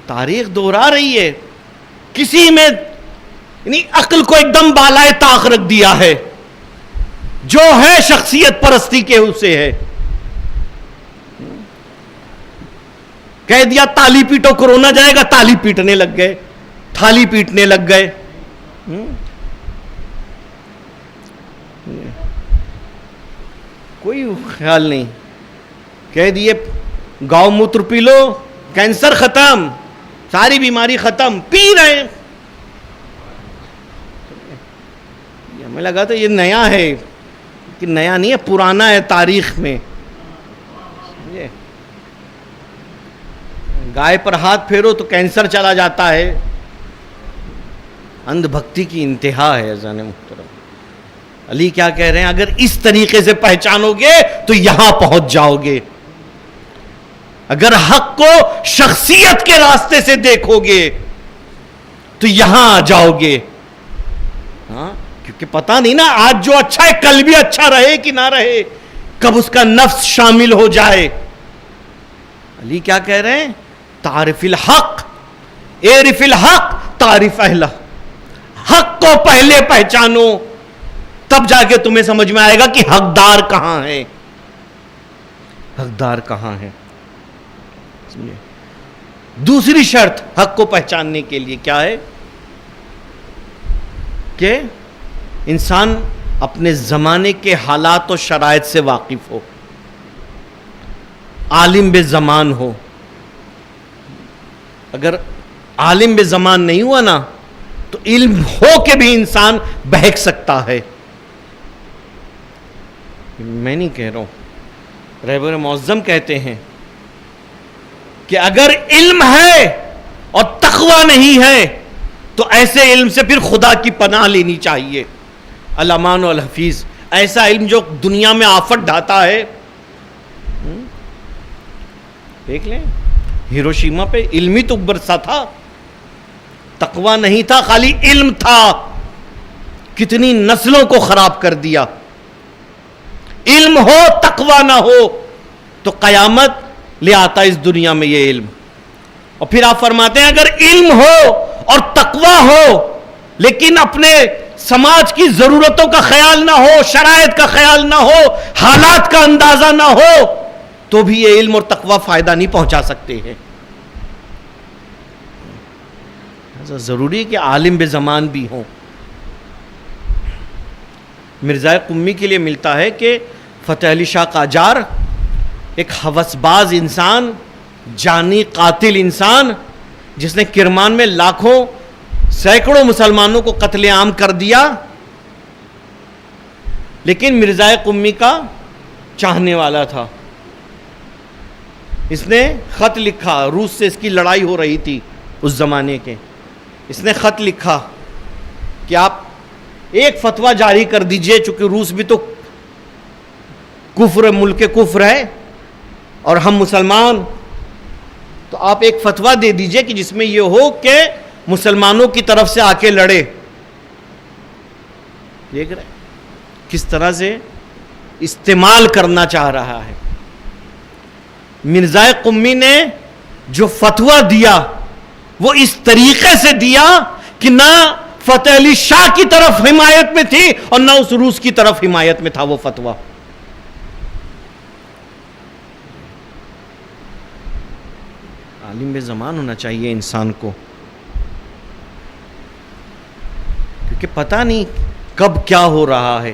تاریخ دوہرا رہی ہے. کسی میں یعنی عقل کو ایک دم بالائے طاق رکھ دیا ہے. جو ہے شخصیت پرستی کے اسے ہے. کہہ دیا تالی پیٹو کرونا جائے گا, تالی پیٹنے لگ گئے, تھالی پیٹنے لگ گئے. کوئی خیال نہیں. کہہ دیے گاؤں موتر پی لو, کینسر ختم, ساری بیماری ختم, پی رہے ہیں. ہمیں لگا تھا یہ نیا ہے, کہ نیا نہیں ہے, پرانا ہے تاریخ میں. گائے پر ہاتھ پھیرو تو کینسر چلا جاتا ہے. اندھ بھکتی کی انتہا ہے. عزیزان محترم, علی کیا کہہ رہے ہیں؟ اگر اس طریقے سے پہچانو گے تو یہاں پہنچ جاؤ گے. اگر حق کو شخصیت کے راستے سے دیکھو گے تو یہاں آ جاؤ گے. کیونکہ پتہ نہیں نا آج جو اچھا ہے کل بھی اچھا رہے کہ نہ رہے, کب اس کا نفس شامل ہو جائے. علی کیا کہہ رہے ہیں؟ تعرف الحق اعرف الحق تعرف اہلہ. حق کو پہلے پہچانو, تب جا کے تمہیں سمجھ میں آئے گا کہ حقدار کہاں ہے, حقدار کہاں ہے. دوسری شرط حق کو پہچاننے کے لیے کیا ہے کہ انسان اپنے زمانے کے حالات و شرائط سے واقف ہو, عالم بے زمان ہو. اگر عالم بے زمان نہیں ہوا نا تو علم ہو کے بھی انسان بہک سکتا ہے. میں نہیں کہہ رہا ہوں، رہبر معظم کہتے ہیں کہ اگر علم ہے اور تقوی نہیں ہے تو ایسے علم سے پھر خدا کی پناہ لینی چاہیے. الامان والحفیظ، ایسا علم جو دنیا میں آفت ڈھاتا ہے. دیکھ لیں ہیروشیما پہ علمی تو برسا تھا، تقوی نہیں تھا، خالی علم تھا، کتنی نسلوں کو خراب کر دیا. علم ہو تقوی نہ ہو تو قیامت لے آتا اس دنیا میں یہ علم. اور پھر آپ فرماتے ہیں اگر علم ہو اور تقوی ہو لیکن اپنے سماج کی ضرورتوں کا خیال نہ ہو، شرائط کا خیال نہ ہو، حالات کا اندازہ نہ ہو، تو بھی یہ علم اور تقوی فائدہ نہیں پہنچا سکتے ہیں. ضروری ہے کہ عالم بے زمان بھی ہوں. مرزا قمی کے لیے ملتا ہے کہ فتح علی شاہ قاجار ایک ہوس باز انسان، جانی قاتل انسان، جس نے کرمان میں لاکھوں سینکڑوں مسلمانوں کو قتل عام کر دیا، لیکن مرزا قمی کا چاہنے والا تھا. اس نے خط لکھا، روس سے اس کی لڑائی ہو رہی تھی اس زمانے کے. اس نے خط لکھا کہ آپ ایک فتویٰ جاری کر دیجئے، چونکہ روس بھی تو کفر، ملک کفر ہے اور ہم مسلمان، تو آپ ایک فتویٰ دے دیجئے کہ جس میں یہ ہو کہ مسلمانوں کی طرف سے آ کے لڑے. دیکھ رہے کس طرح سے استعمال کرنا چاہ رہا ہے. مرزا قمی نے جو فتویٰ دیا وہ اس طریقے سے دیا کہ نہ فتح علی شاہ کی طرف حمایت میں تھی اور نہ اس روس کی طرف حمایت میں تھا وہ فتویٰ. عالم بے زمان ہونا چاہیے انسان کو، کیونکہ پتہ نہیں کب کیا ہو رہا ہے.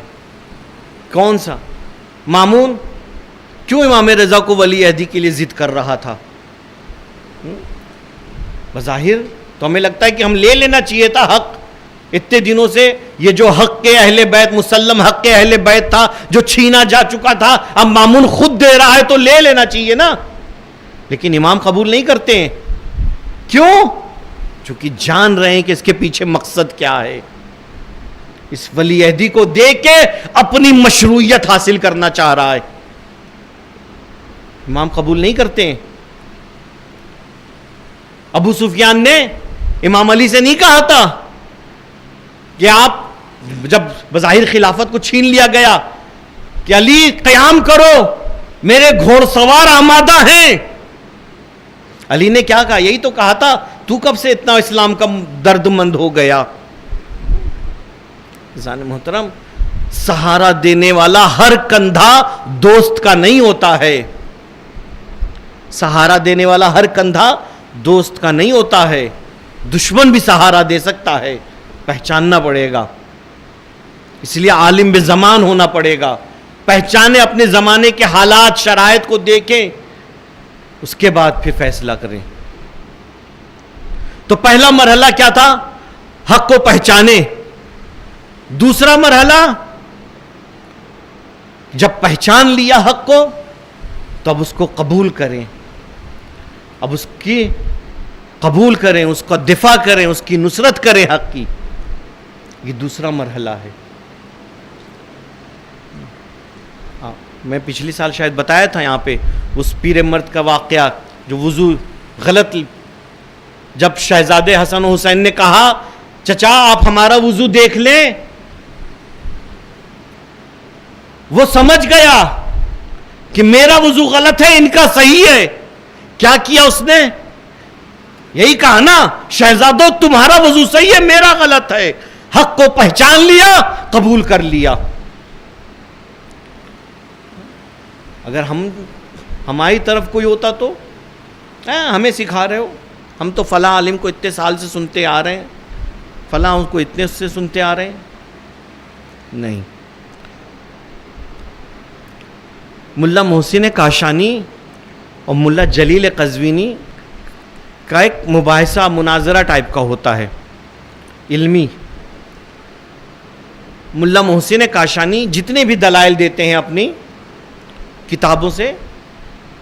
کون سا مامون کیوں امام رضا کو ولی عہدی کے لیے ضد کر رہا تھا؟ بظاہر تو ہمیں لگتا ہے کہ ہم لے لینا چاہیے تھا حق. اتنے دنوں سے یہ جو حق کے اہل بیت، مسلم حق کے اہل بیت تھا جو چھینا جا چکا تھا، اب مامون خود دے رہا ہے تو لے لینا چاہیے نا. لیکن امام قبول نہیں کرتے ہیں. کیوں؟ چونکہ جان رہے ہیں کہ اس کے پیچھے مقصد کیا ہے. اس ولی عہدی کو دے کے اپنی مشروعیت حاصل کرنا چاہ رہا ہے. امام قبول نہیں کرتے ہیں. ابو سفیان نے امام علی سے نہیں کہا تھا کہ آپ جب بظاہر خلافت کو چھین لیا گیا کہ علی قیام کرو، میرے گھوڑ سوار آمادہ ہیں. علی نے کیا کہا؟ یہی تو کہا تھا تو کب سے اتنا اسلام کا درد مند ہو گیا. عزیزان محترم، سہارا دینے والا ہر کندھا دوست کا نہیں ہوتا ہے. سہارا دینے والا ہر کندھا دوست کا نہیں ہوتا ہے. دشمن بھی سہارا دے سکتا ہے. پہچاننا پڑے گا. اس لیے عالم بے زمان ہونا پڑے گا. پہچانے اپنے زمانے کے حالات، شرائط کو دیکھیں، اس کے بعد پھر فیصلہ کریں. تو پہلا مرحلہ کیا تھا؟ حق کو پہچانے. دوسرا مرحلہ، جب پہچان لیا حق کو تو اب اس کو قبول کریں. اب اس کی قبول کریں، اس کا دفاع کریں، اس کی نصرت کریں حق کی. یہ دوسرا مرحلہ ہے. میں پچھلی سال شاید بتایا تھا یہاں پہ اس پیر مرد کا واقعہ جو وضو غلط، جب شہزادے حسن و حسین نے کہا چچا آپ ہمارا وضو دیکھ لیں، وہ سمجھ گیا کہ میرا وضو غلط ہے، ان کا صحیح ہے. کیا کیا اس نے؟ یہی کہا نا شہزادو تمہارا وضو صحیح ہے، میرا غلط ہے. حق کو پہچان لیا، قبول کر لیا. اگر ہماری طرف کوئی ہوتا تو ہمیں سکھا رہے ہو، ہم تو فلاں عالم کو اتنے سال سے سنتے آ رہے ہیں، فلاں اس کو اتنے سے سنتے آ رہے ہیں. نہیں. ملا محسن کاشانی اور ملا جلیل قزوینی کا ایک مباحثہ، مناظرہ ٹائپ کا ہوتا ہے، علمی. ملا محسن کاشانی جتنے بھی دلائل دیتے ہیں اپنی کتابوں سے،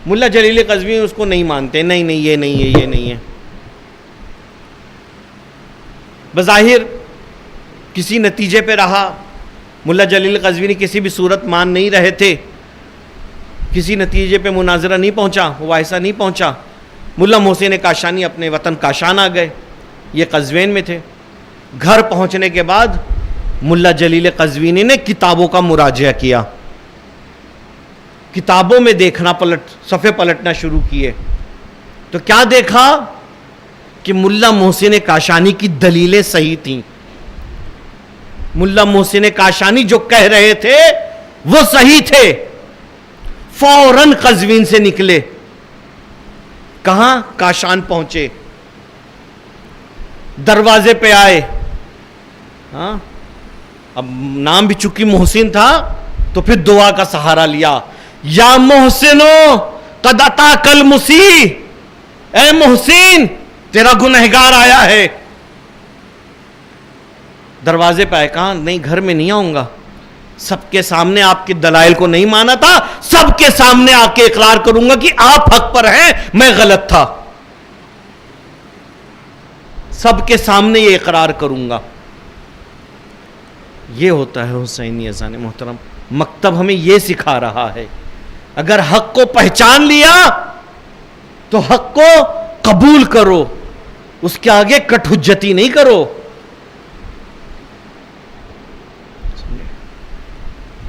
ملا جلیل قزوینی اس کو نہیں مانتے، نہیں نہیں یہ نہیں ہے، یہ نہیں ہے. بظاہر کسی نتیجے پہ رہا، ملا جلیل قزوینی کسی بھی صورت مان نہیں رہے تھے، کسی نتیجے پہ مناظرہ نہیں پہنچا، مباحثہ نہیں پہنچا. ملا محسن کاشانی اپنے وطن کاشان آ گئے، یہ قزوین میں تھے. گھر پہنچنے کے بعد ملا جلیل قزوینی نے کتابوں کا مراجعہ کیا، کتابوں میں دیکھنا صفحے پلٹنا شروع کیے. تو کیا دیکھا کہ ملا محسن کاشانی کی دلیلیں صحیح تھیں. ملا محسن کاشانی جو کہہ رہے تھے وہ صحیح تھے. فوراً قزوین سے نکلے، کہاں؟ کاشان پہنچے، دروازے پہ آئے. ہاں اب نام بھی چونکہ محسن تھا تو پھر دعا کا سہارا لیا. یا محسنو قد اتاک المسیح، اے محسن تیرا گنہگار آیا ہے. دروازے پہ آئے، کہا نہیں گھر میں نہیں آؤں گا، سب کے سامنے آپ کے دلائل کو نہیں مانا تھا، سب کے سامنے آ کے اقرار کروں گا کہ آپ حق پر ہیں، میں غلط تھا. سب کے سامنے یہ اقرار کروں گا. یہ ہوتا ہے حسینی اذان محترم. مکتب ہمیں یہ سکھا رہا ہے، اگر حق کو پہچان لیا تو حق کو قبول کرو، اس کے آگے کٹ حجتی نہیں کرو.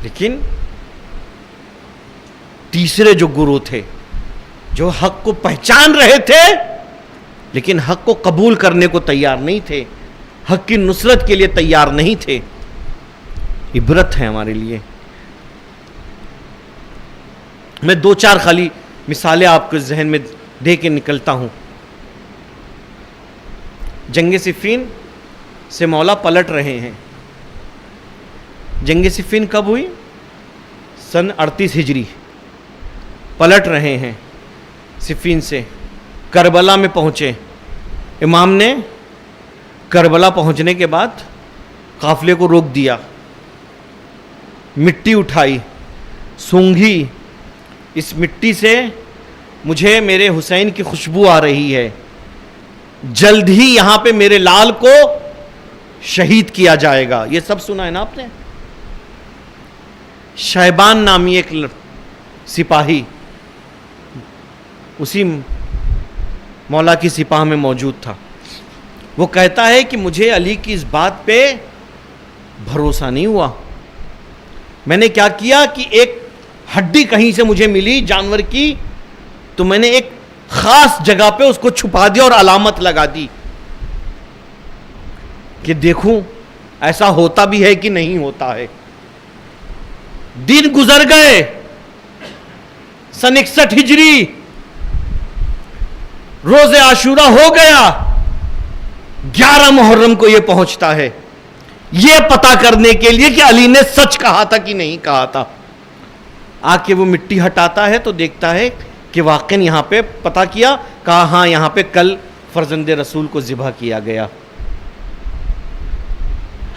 لیکن تیسرے جو گروہ تھے جو حق کو پہچان رہے تھے لیکن حق کو قبول کرنے کو تیار نہیں تھے، حق کی نصرت کے لیے تیار نہیں تھے. عبرت ہے ہمارے لیے. میں دو چار خالی مثالیں آپ کے ذہن میں دے کے نکلتا ہوں. جنگ صفین سے مولا پلٹ رہے ہیں. جنگ صفین کب ہوئی؟ سن 38 ہجری. پلٹ رہے ہیں صفین سے، کربلا میں پہنچے. امام نے کربلا پہنچنے کے بعد قافلے کو روک دیا، مٹی اٹھائی، سونگھی، اس مٹی سے مجھے میرے حسین کی خوشبو آ رہی ہے، جلد ہی یہاں پہ میرے لال کو شہید کیا جائے گا. یہ سب سنا ہے نا آپ نے؟ شیبان نامی ایک سپاہی اسی مولا کی سپاہ میں موجود تھا. وہ کہتا ہے کہ مجھے علی کی اس بات پہ بھروسہ نہیں ہوا. میں نے کیا کیا کہ ایک ہڈی کہیں سے مجھے ملی جانور کی، تو میں نے ایک خاص جگہ پہ اس کو چھپا دیا اور علامت لگا دی کہ دیکھوں ایسا ہوتا بھی ہے کہ نہیں ہوتا ہے. دن گزر گئے، سن 61 ہجری، روز عاشورہ ہو گیا. 11 محرم کو یہ پہنچتا ہے یہ پتا کرنے کے لیے کہ علی نے سچ کہا تھا کہ نہیں کہا تھا. آ کے وہ مٹی ہٹاتا ہے تو دیکھتا ہے کہ واقعی یہاں پہ پتا کیا، کہا ہاں یہاں پہ کل فرزند رسول کو ذبح کیا گیا.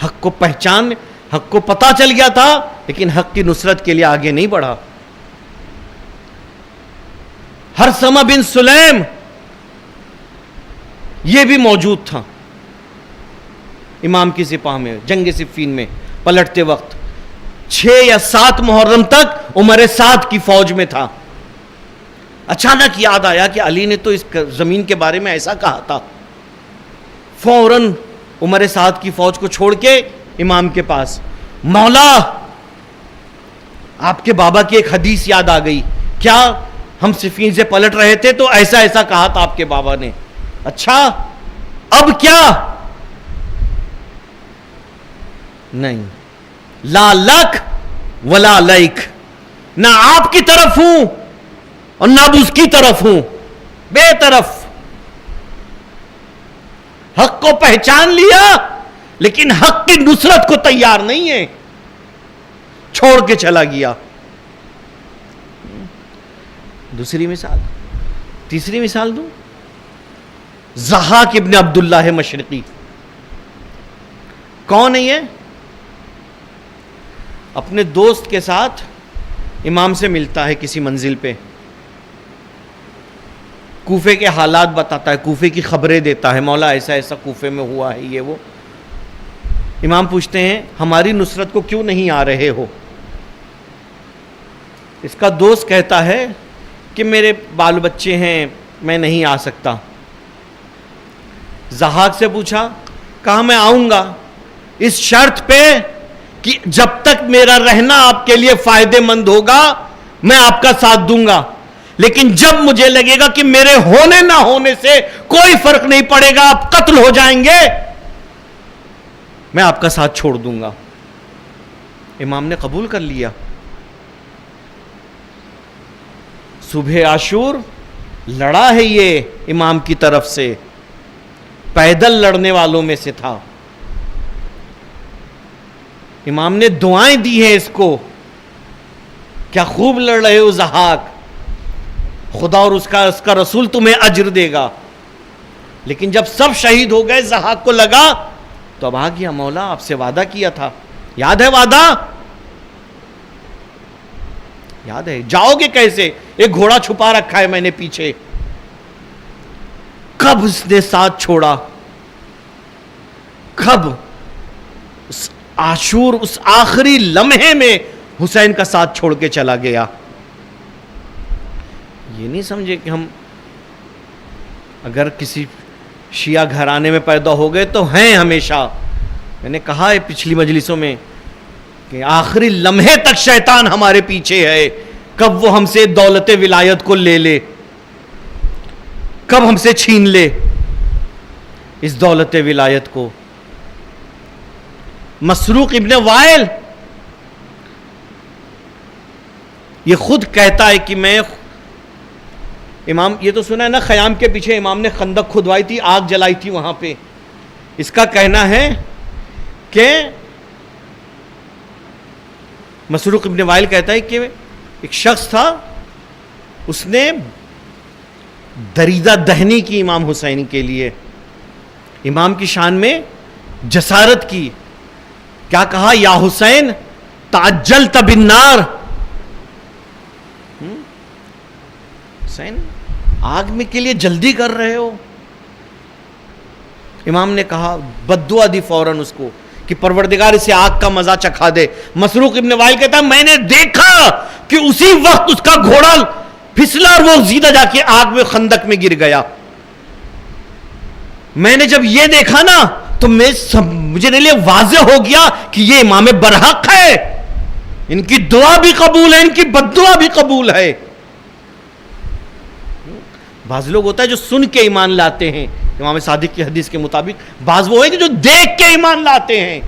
حق کو پہچان، حق کو پتا چل گیا تھا لیکن حق کی نصرت کے لیے آگے نہیں بڑھا. ہرثمہ بن سلیم یہ بھی موجود تھا امام کی سپاہ میں جنگ صفین میں پلٹتے وقت. 6 یا 7 محرم تک عمر سعد کی فوج میں تھا. اچانک یاد آیا کہ علی نے تو اس زمین کے بارے میں ایسا کہا تھا. فوراً عمر سعد کی فوج کو چھوڑ کے امام کے پاس، مولا آپ کے بابا کی ایک حدیث یاد آ گئی. کیا؟ ہم صفین سے پلٹ رہے تھے تو ایسا ایسا کہا تھا آپ کے بابا نے. اچھا اب کیا؟ نہیں، لا لک ولا لیک، نہ آپ کی طرف ہوں اور نہ اب اس کی طرف ہوں، بے طرف. حق کو پہچان لیا لیکن حق کی نصرت کو تیار نہیں ہے، چھوڑ کے چلا گیا. دوسری مثال، تیسری مثال دوں. ضحاک ابن عبداللہ مشرقی کون ہے یہ؟ اپنے دوست کے ساتھ امام سے ملتا ہے کسی منزل پہ، کوفے کے حالات بتاتا ہے، کوفے کی خبریں دیتا ہے، مولا ایسا ایسا کوفے میں ہوا ہے، یہ وہ۔ امام پوچھتے ہیں ہماری نصرت کو کیوں نہیں آ رہے ہو؟ اس کا دوست کہتا ہے کہ میرے بال بچے ہیں، میں نہیں آ سکتا۔ ضحاک سے پوچھا، کہا میں آؤں گا اس شرط پہ کہ جب تک میرا رہنا آپ کے لیے فائدہ مند ہوگا میں آپ کا ساتھ دوں گا، لیکن جب مجھے لگے گا کہ میرے ہونے نہ ہونے سے کوئی فرق نہیں پڑے گا، آپ قتل ہو جائیں گے، میں آپ کا ساتھ چھوڑ دوں گا۔ امام نے قبول کر لیا۔ صبح عاشور لڑا ہے یہ امام کی طرف سے، پیدل لڑنے والوں میں سے تھا۔ امام نے دعائیں دی ہیں اس کو، کیا خوب لڑ رہے ہو ضحاک، خدا اور اس کا رسول تمہیں اجر دے گا۔ لیکن جب سب شہید ہو گئے ضحاک کو لگا تو اب آ گیا، مولا آپ سے وعدہ کیا تھا، یاد ہے وعدہ؟ یاد ہے؟ جاؤ گے کیسے؟ ایک گھوڑا چھپا رکھا ہے میں نے پیچھے۔ کب اس نے ساتھ چھوڑا؟ کب؟ اس عاشور، اس آخری لمحے میں حسین کا ساتھ چھوڑ کے چلا گیا۔ یہ نہیں سمجھے کہ ہم اگر کسی شیعہ گھرانے میں پیدا ہو گئے تو ہیں ہمیشہ۔ میں نے کہا ہے پچھلی مجلسوں میں کہ آخری لمحے تک شیطان ہمارے پیچھے ہے، کب وہ ہم سے دولت ولایت کو لے لے، کب ہم سے چھین لے اس دولت ولایت کو۔ مسروق ابن وائل یہ خود کہتا ہے کہ میں امام، یہ تو سنا ہے نا خیام کے پیچھے امام نے خندق کھدوائی تھی، آگ جلائی تھی وہاں پہ۔ اس کا کہنا ہے کہ مسروق ابن وائل کہتا ہے کہ ایک شخص تھا، اس نے دریدہ دہنی کی امام حسین کے لیے، امام کی شان میں جسارت کی۔ کیا کہا؟ یا حسین تعجلت بالنار، حسین آگ میں کے لیے جلدی کر رہے ہو۔ امام نے کہا، بد دعا دی فوراً اس کو کہ پروردگار اسے آگ کا مزہ چکھا دے۔ مسروق ابن وائل کہتا ہے میں نے دیکھا کہ اسی وقت اس کا گھوڑا پھسلا اور وہ سیدھا جا کے آگ میں خندق میں گر گیا۔ میں نے جب یہ دیکھا نا تو مجھے لیے واضح ہو گیا کہ یہ امام برحق ہے، ان کی دعا بھی قبول ہے، ان کی بد دعا بھی قبول ہے۔ بعض لوگ ہوتا ہے جو سن کے ایمان لاتے ہیں، امام صادق کی حدیث کے مطابق بعض وہ ہے کہ جو دیکھ کے ایمان لاتے ہیں۔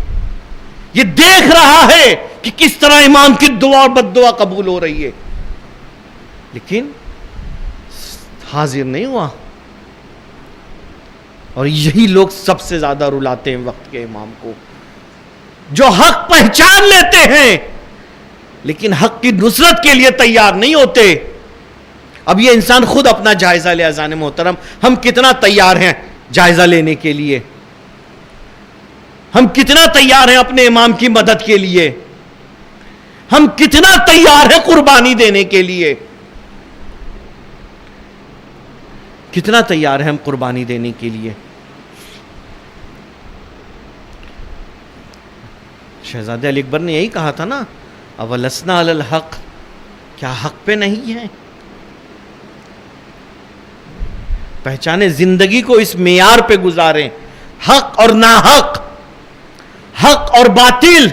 یہ دیکھ رہا ہے کہ کس طرح امام کی دعا اور بد دعا قبول ہو رہی ہے، لیکن حاضر نہیں ہوا۔ اور یہی لوگ سب سے زیادہ رلاتے ہیں وقت کے امام کو، جو حق پہچان لیتے ہیں لیکن حق کی نصرت کے لیے تیار نہیں ہوتے۔ اب یہ انسان خود اپنا جائزہ لے اذان محترم، ہم کتنا تیار ہیں جائزہ لینے کے لیے؟ ہم کتنا تیار ہیں اپنے امام کی مدد کے لیے؟ ہم کتنا تیار ہیں قربانی دینے کے لیے؟ کتنا تیار ہیں ہم قربانی دینے کے لیے؟ شہزادہ علی اکبر نے یہی کہا تھا نا، اولسنا علی الحق، کیا حق پہ نہیں ہے؟ پہچانے، زندگی کو اس معیار پہ گزاریں، حق اور ناحق، حق اور باطل۔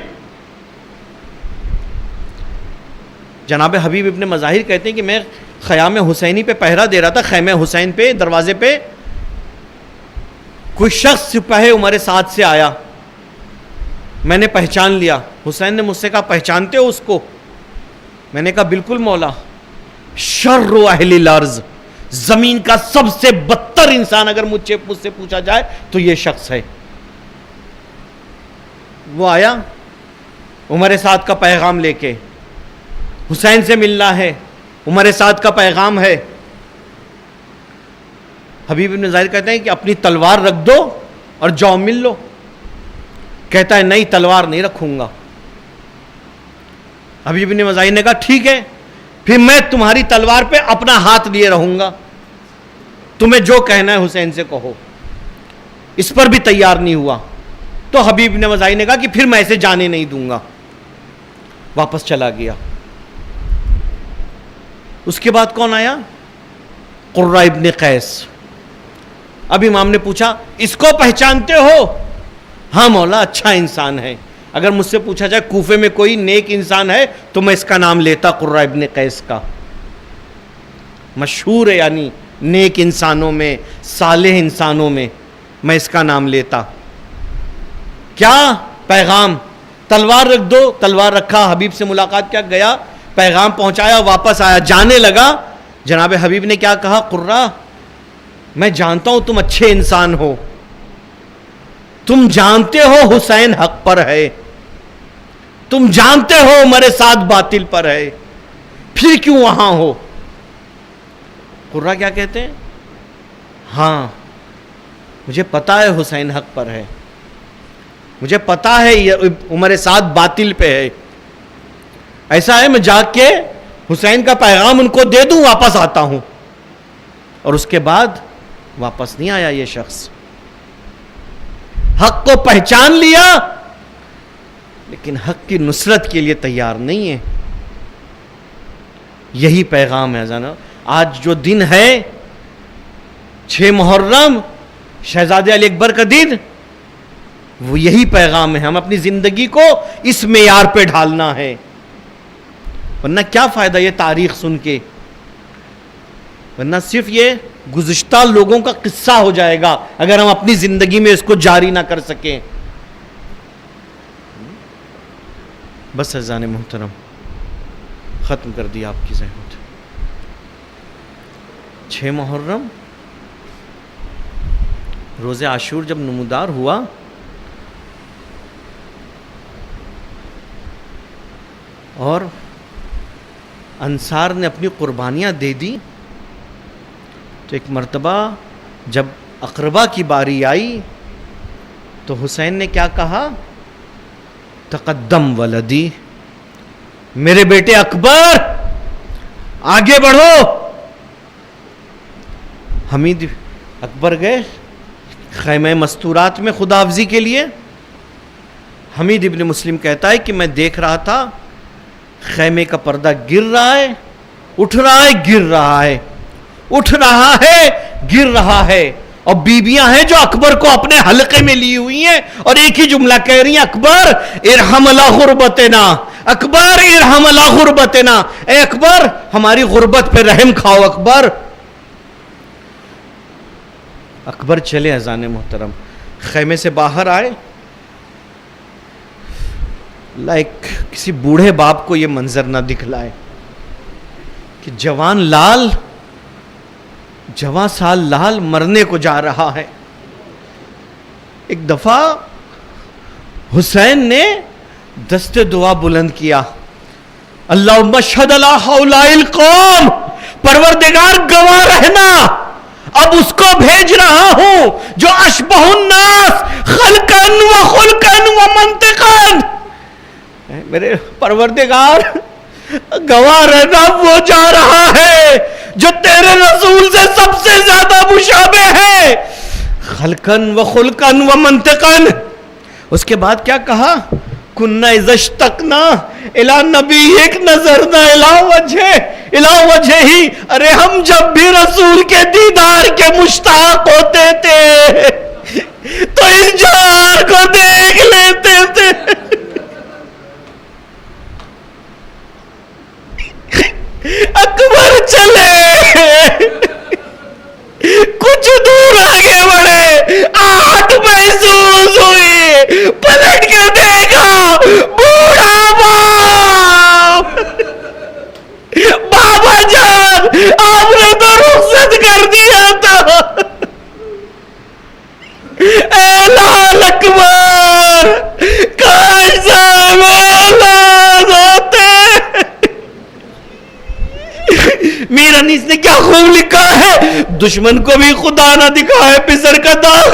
جناب حبیب ابن مظاہر کہتے ہیں کہ میں خیام حسینی پہ پہرا دے رہا تھا، خیمہ حسین پہ دروازے پہ کوئی شخص سپاہ عمر سعد سے آیا، میں نے پہچان لیا۔ حسین نے مجھ سے کہا پہچانتے ہو اس کو؟ میں نے کہا بالکل مولا، شر اہل الارض، زمین کا سب سے بدتر انسان اگر مجھ سے پوچھا جائے تو یہ شخص ہے۔ وہ آیا عمر سعد کا پیغام لے کے، حسین سے ملنا ہے، عمر سعد کا پیغام ہے۔ حبیب بن ظاہر کہتے ہیں کہ اپنی تلوار رکھ دو اور جاؤ مل لو۔ کہتا ہے نہیں، تلوار نہیں رکھوں گا۔ حبیب بن مزاحم نے کہا ٹھیک ہے پھر میں تمہاری تلوار پہ اپنا ہاتھ لیے رہوں گا، تمہیں جو کہنا ہے حسین سے کہو. اس پر بھی تیار نہیں ہوا تو حبیب بن مزاحم نے کہا کہ پھر میں اسے جانے نہیں دوں گا، واپس چلا گیا. اس کے بعد کون آیا؟ قرہ ابن قیس. اب امام نے پوچھا اس کو پہچانتے ہو؟ ہاں مولا اچھا انسان ہے، اگر مجھ سے پوچھا جائے کوفے میں کوئی نیک انسان ہے تو میں اس کا نام لیتا، قرہ ابن قیس کا. مشہور ہے یعنی نیک انسانوں میں، صالح انسانوں میں، میں اس کا نام لیتا. کیا پیغام؟ تلوار رکھ دو. تلوار رکھا، حبیب سے ملاقات کیا، گیا پیغام پہنچایا، واپس آیا. جانے لگا جناب حبیب نے کیا کہا؟ قرہ میں جانتا ہوں تم اچھے انسان ہو، تم جانتے ہو حسین حق پر ہے، تم جانتے ہو ہمارے ساتھ باطل پر ہے، پھر کیوں وہاں ہو؟ قرہ کیا کہتے ہیں؟ ہاں مجھے پتا ہے حسین حق پر ہے، مجھے پتا ہے یہ ہمارے ساتھ باطل پہ ہے. ایسا ہے میں جا کے حسین کا پیغام ان کو دے دوں، واپس آتا ہوں. اور اس کے بعد واپس نہیں آیا یہ شخص. حق کو پہچان لیا لیکن حق کی نصرت کے لیے تیار نہیں ہے. یہی پیغام ہے جانا. آج جو دن ہے 6 محرم شہزادے علی اکبر کا دن، وہ یہی پیغام ہے. ہم اپنی زندگی کو اس معیار پہ ڈھالنا ہے، ورنہ کیا فائدہ یہ تاریخ سن کے، ورنہ صرف یہ گزشتہ لوگوں کا قصہ ہو جائے گا اگر ہم اپنی زندگی میں اس کو جاری نہ کر سکیں. بس عزیزان محترم ختم کر دی آپ کی زحمت. 6 محرم روز عاشور جب نمودار ہوا اور انصار نے اپنی قربانیاں دے دی تو ایک مرتبہ جب اقربا کی باری آئی تو حسین نے کیا کہا؟ تقدم ولدی، میرے بیٹے اکبر آگے بڑھو. حمید اکبر گئے خیمہ مستورات میں خدا حافظی کے لیے. حمید ابن مسلم کہتا ہے کہ میں دیکھ رہا تھا خیمے کا پردہ گر رہا ہے، اٹھ رہا ہے، گر رہا ہے، اٹھ رہا ہے، گر رہا ہے. اور بیویاں ہیں جو اکبر کو اپنے حلقے میں لی ہوئی ہیں اور ایک ہی جملہ کہہ رہی ہیں، اکبر ارحم لا غربتنا، اکبر ارحم لا غربتنا، اے اکبر ہماری غربت پہ رحم کھاؤ اکبر. اکبر چلے اذان محترم، خیمے سے باہر آئے. لائک کسی بوڑھے باپ کو یہ منظر نہ دکھلائے کہ جوان سال لال مرنے کو جا رہا ہے. ایک دفعہ حسین نے دست دعا بلند کیا، اللہم اشہد علی ہؤلاء القوم، پروردگار گواہ رہنا اب اس کو بھیج رہا ہوں جو اشبہ الناس خلقا و خلقا و منطقا. میرے پروردگار گواہ رہنا وہ جا رہا ہے جو تیرے رسول سے سب سے زیادہ مشابہ ہے، خلقن و خلقن و منطقن. اس کے بعد کیا کہا؟ کننا اذا اشتقنا الی نبیک نظرنا الی وجہ ہی. ارے ہم جب بھی رسول کے دیدار کے مشتاق ہوتے تھے تو اس جار کو دیکھ لیتے تھے. اکبر چلے، کچھ دور آگے بڑھے، آہٹ محسوس ہوئی، پلٹ کے دیکھا بوڑھا باپ. بابا جان آپ نے تو رخصت کر دیا تھا. اے لال اکبر کاش صاحب اولاد ہوتے. میر انیس نے کیا خوب لکھا ہے، دشمن کو بھی خدا نہ دکھائے پسر کا داغ،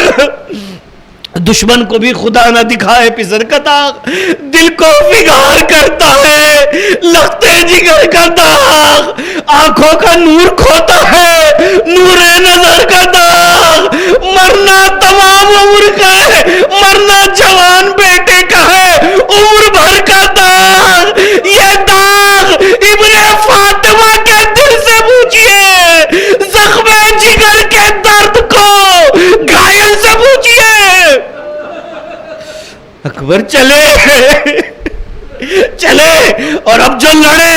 دشمن کو بھی خدا نہ دکھائے پسر کا داغ، دل کو فگار کرتا ہے آنکھوں کا نور کھوتا ہے, نور نظر کا داغ. مرنا تمام عمر کا ہے, مرنا جوان بیٹے کا ہے, عمر بھر کا داغ. یہ داغ ابن فاطمہ کے دل سے پوچھئے, زخم جگر کے درد کو گھائل سے پوچھئے. اکبر چلے اور اب جو لڑے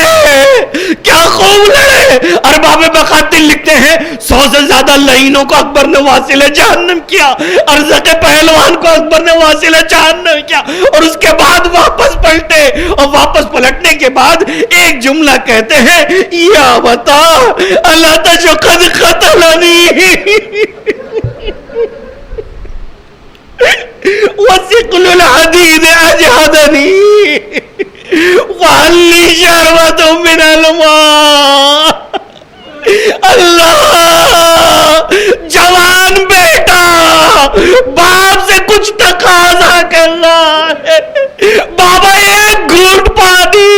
کیا خوب لڑے. ارباب مقاتل لکھتے ہیں 100 سے زیادہ لعینوں کو اکبر نے واصل جہنم کیا, ارزق پہلوان کو اکبر نے واصل جہنم کیا, اور اس کے بعد واپس پلٹے, اور واپس پلٹنے کے بعد ایک جملہ کہتے ہیں, یا بتا اللہ تشقد قتلنی وثقل الحدید اجہدنی وَعَلِّ شَرْبَةٌ مِّنَ الْمَاءِ. اللہ, جوان بیٹا باپ سے کچھ تقاضا کر رہا ہے, بابا ایک گھونٹ پانی.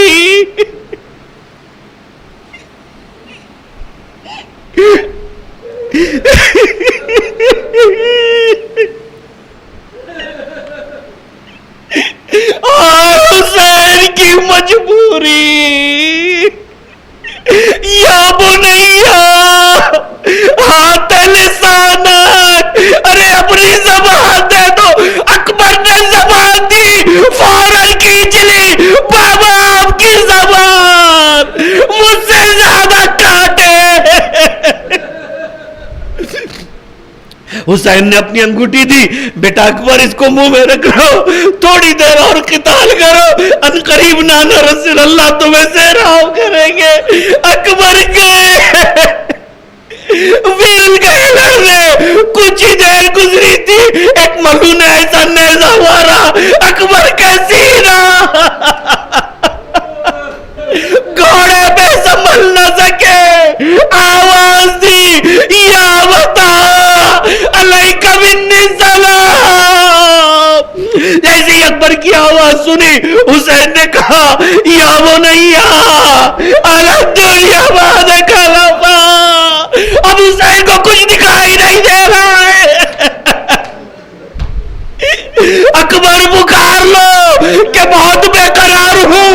حسین کی مجبوری, یا بنیا ہاتھ لسانک, ارے اپنی زبان دے دو. اکبر نے زبان دی, فوراً کھینچ لی. بابا آپ کی زبان مجھ سے زیادہ کاٹے. حسین نے اپنی انگوٹھی دی, بیٹا اکبر اس کو منہ میں رکھ لو, تھوڑی دیر اور قتال کرو, ان قریب نانا رسول اللہ تمہیں سہراؤ کریں گے. اکبر گئے, ویل گئے لڑنے. کچھ ہی دیر گزری تھی, ایک ملو نے ایسا نیزہ مارا اکبر کا سینہ, گھوڑے پہ سنبھل نہ سکے, آواز دی, یا بتا علیک منی السلام. جیسے اکبر کی آواز سنی, حسین نے کہا, یا بنیا الدنیا بعد کلفا. اب حسین کو کچھ دکھائی نہیں دے رہا ہے. اکبر پکار لو کہ بہت بے قرار ہوں,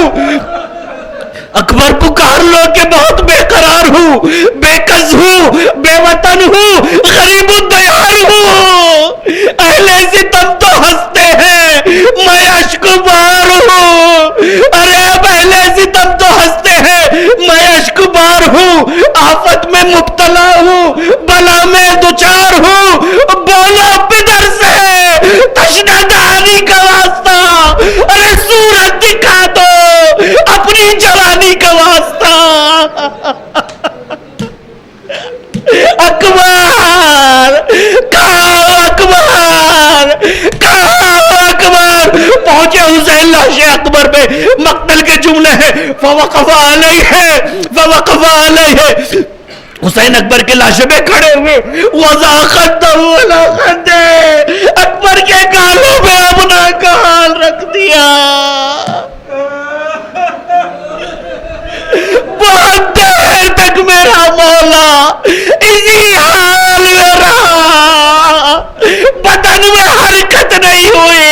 اکبر پکار لو کہ بہت بے قرار ہوں, بے کس ہوں, بے وطن ہوں, غریب الدیار ہوں. اہل ستم تو ہنستے ہیں, میں اشک بار ہوں. ارے اب اہل ستم تو ہنستے ہیں, میں اشک بار ہوں. آفت میں مبتلا ہوں, بلا میں دوچار ہوں. بولو پدر سے تشنہ دہانی کا واسطہ, ارے صورت دکھا دو اپنی جوانی کا واسطہ. اکبر کہاں, اکبر کہاں, اکبر پہنچے. حسین لاش اکبر پہ مقتل کے جملے ہیں, فوقف علیہ فوقف علیہ. حسین اکبر کے لاشے پہ کھڑے ہوئے, وضع خدہ ولا خدہ, اکبر کے گالوں میں اپنا گال رکھ دیا. بہت دیر تک میرا مولا اسی حال میں رہا, بدن میں حرکت نہیں ہوئی.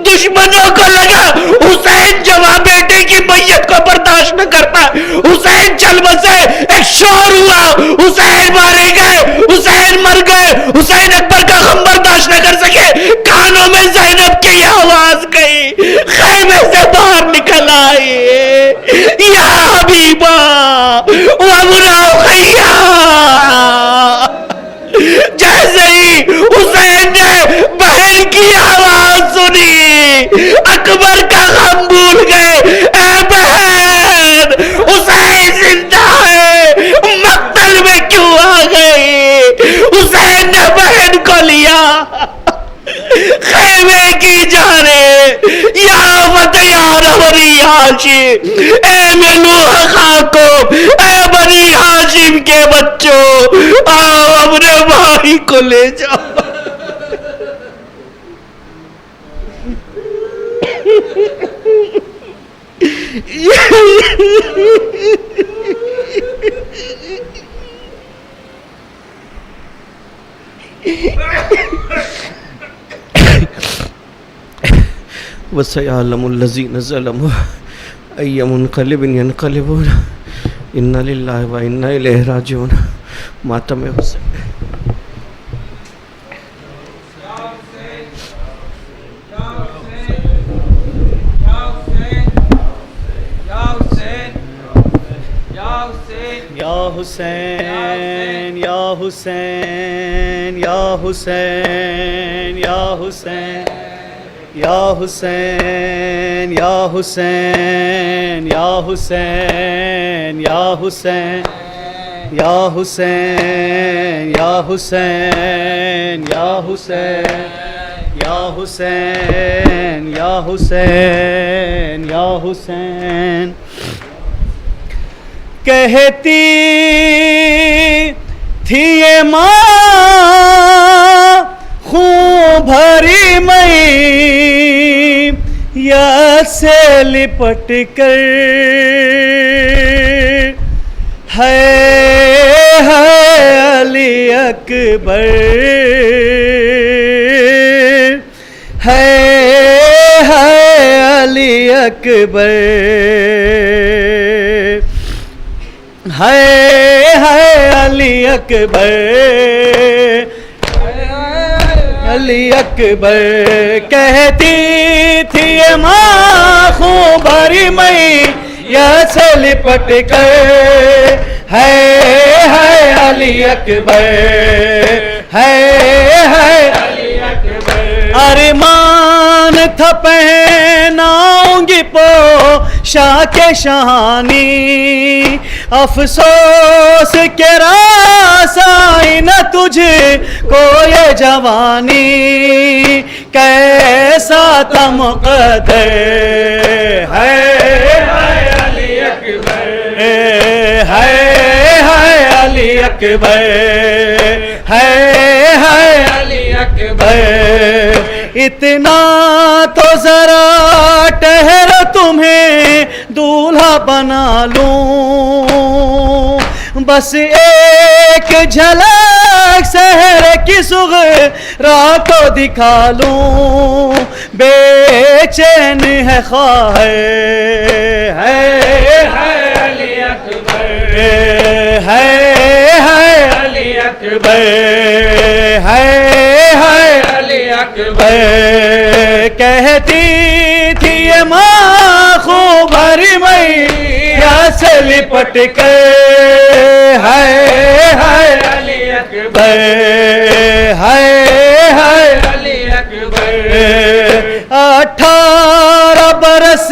دشمنوں کو لگا حسین جوان بیٹے کی میت کو برداشت نہ کرتا. حسین چل بسے, ایک شور ہوا, حسین مارے گئے, حسین مر گئے. حسین اکبر کا غم برداشت نہ کر سکے, کانوں میں زینب کی آواز گئی, خیمے سے باہر نکل آئی, یا حبیبہ وابنا خیّا. جیسے ہی حسین نے بہن کی آواز سنی, اکبر کا غم بھول گئے. اے بہن, حسین زندہ ہے, مقتل میں کیوں آ گئی؟ حسین نے بہن کو لیا, خیمے کی جانے, یا فتیان بنی ہاشم, اے ملوح خاکم, اے بنی ہاشم کے بچوں, آؤ اپنے بھائی کو لے جاؤ. وَسَيَعْلَمُ الَّذِينَ ظَلَمُوا أَيَّ مُنْقَلِبٍ يَنْقَلِبُونَ إِنَّ لِلَّهِ وَإِنَّا إِلَيْهِ راجعون. ماتم حسین. یا حسین یا حسین یا حسین یا حسین یا حسین یا حسین یا حسین یا حسین یا حسین یا حسین یا حسین یا حسین یا حسین یا حسین. کہتی تھی یہ ماں خون بھری میں یا سے لپٹ کر ہے علی اکبر ہے علی اکبر ہے علی اکبر علی اکبر. کہتی تھی یہ ماں خون بھری میں یا سے لپٹ کر ہے علی اکبر ہے علی اکبر. ارمان تھا پہناؤں گی پوشاک شہانی افسوس کے راس آئی نہ تجھ کو یہ جوانی کیسا تھا مقدر ہے علی اکبر ہے علی اکبر ہے علی اکبر. اتنا تو ذرا ٹہرو تمہیں دولہا بنا لوں بس ایک جھلک سحر کی صغرا کو دکھا لوں بے چین ہے خواہر ہے علی اکبر ہے علی اکبر ہے علی اکبر. کہتی تھی یہ ماں خون بھری میں یا سے لپٹ کر ہے علی اکبر ہے علی اکبر. 18 برس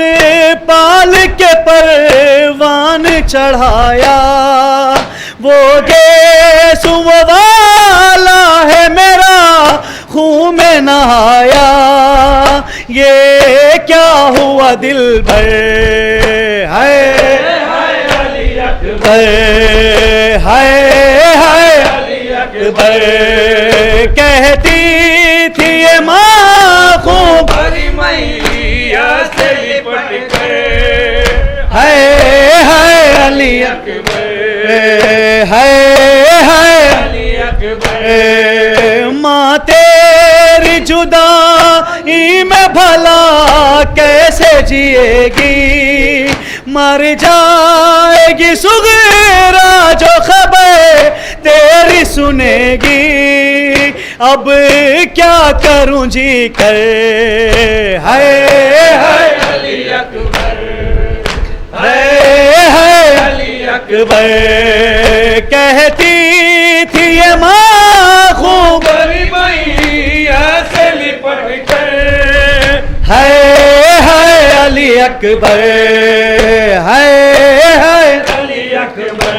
پال کے پروان چڑھایا وہ گیسو والا ہے میرا خون میں نہایا یہ کیا ہوا دل بھر ہے علی اکبر ہے علی اکبر. کہتی تھی یہ ماں خون بھری میاں سے لپٹ کر ہے علی اکبر ہے علی اکبر. ماں تیری جدائی میں بھلا کیسے جیے گی مر جائے گی صغرا جو خبر تیری سنے گی اب کیا کروں جی کر ہے علی اکبر ہے علی اکبر. کہتی تھی یہ ماں خون بھری میاں سے لپٹ کر ہے علی اکبر ہے علی اکبر.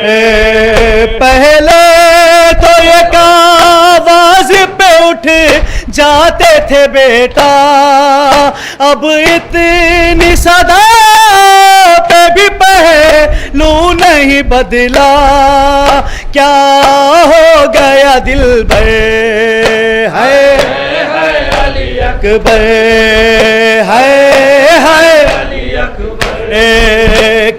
پہلے تو یہ آواز پہ اٹھ جاتے تھے بیٹا اب اتنی صدا پہ بھی پہلو نہیں بدلا کیا ہو گیا دل بھر ہے علی اکبر ہے علی اکبر.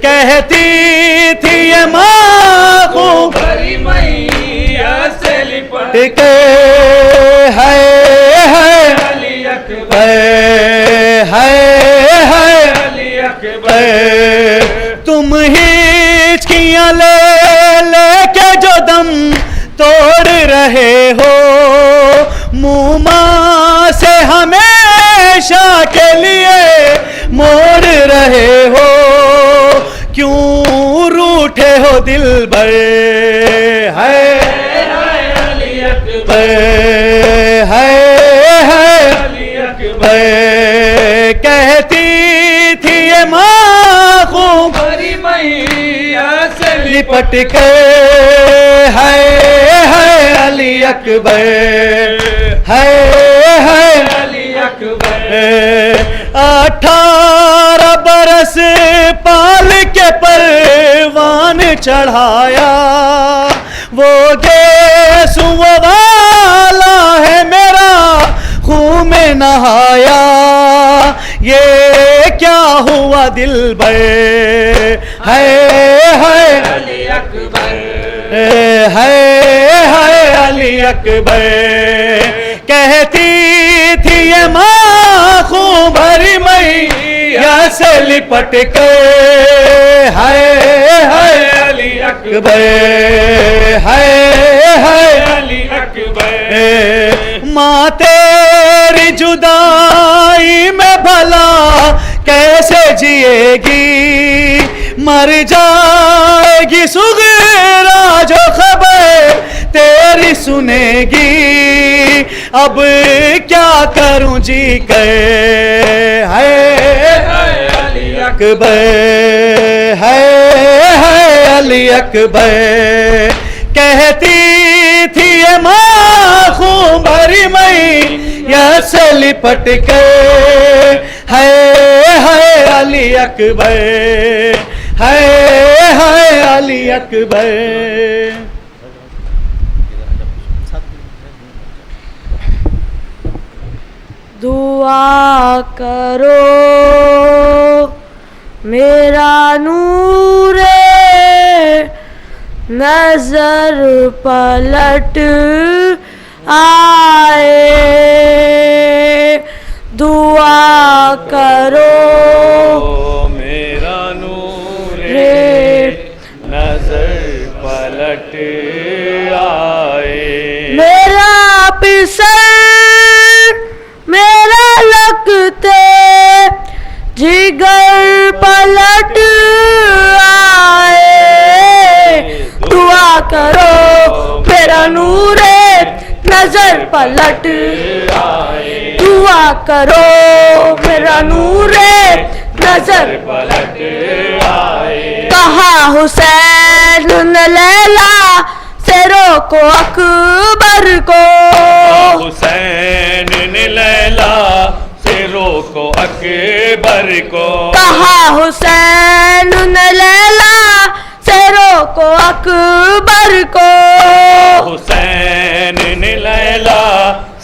کہتی تھی یہ ماں خون بھری میاں سے لپٹ کے ہے علی اکبر ہے علی اکبر تم ہچکیاں لے کے جو دم توڑ رہے ہو منہ ماں سے ہمیشہ کے لیے موڑ رہے ہو کیوں روٹھے ہو دل بر ہے علی اکبر ہے علی اکبر کہتی تھی یہ ماں خوب بڑی میاں سے لپٹ کے ہے علی اکبر ہے علی اکبر 18 برس پال کے پروان چڑھایا وہ گیسو والا ہے میرا خون میں نہایا یہ کیا ہوا دل بر ہے علی اکبر ہے علی اکبر کہتی تھی یہ ماں خون بھری میاں سے لپٹ کے ہے علی اکبر ہے علی اکبر ماں تیری جدائی میں بھلا کیسے جیے گی مر جائے گی صغرا جو خبر تیری سنے گی اب کیا کروں جی کے ہے علی اکبر ہے علی اکبر کہتی تھی یہ ماں خون بھری میاں سے لپٹ کے ہے علی اکبر ہے علی اکبر دعا کرو میرا نور نظر پلٹ آئے دعا کرو میرا نور نظر پلٹ آئے میرا پسر میرا لگتے جگر پلٹ آئے دعا کرو میرا نور نظر پلٹ آئے دعا کرو میرا نور نظر پلٹ آئے کہا حسین نے لیلا سے روکو اکبر کو حسین نے لیلا سے روکو اکبر کو کہا حسین نے لیلا سے روکو اکبر کو حسین نے لیلا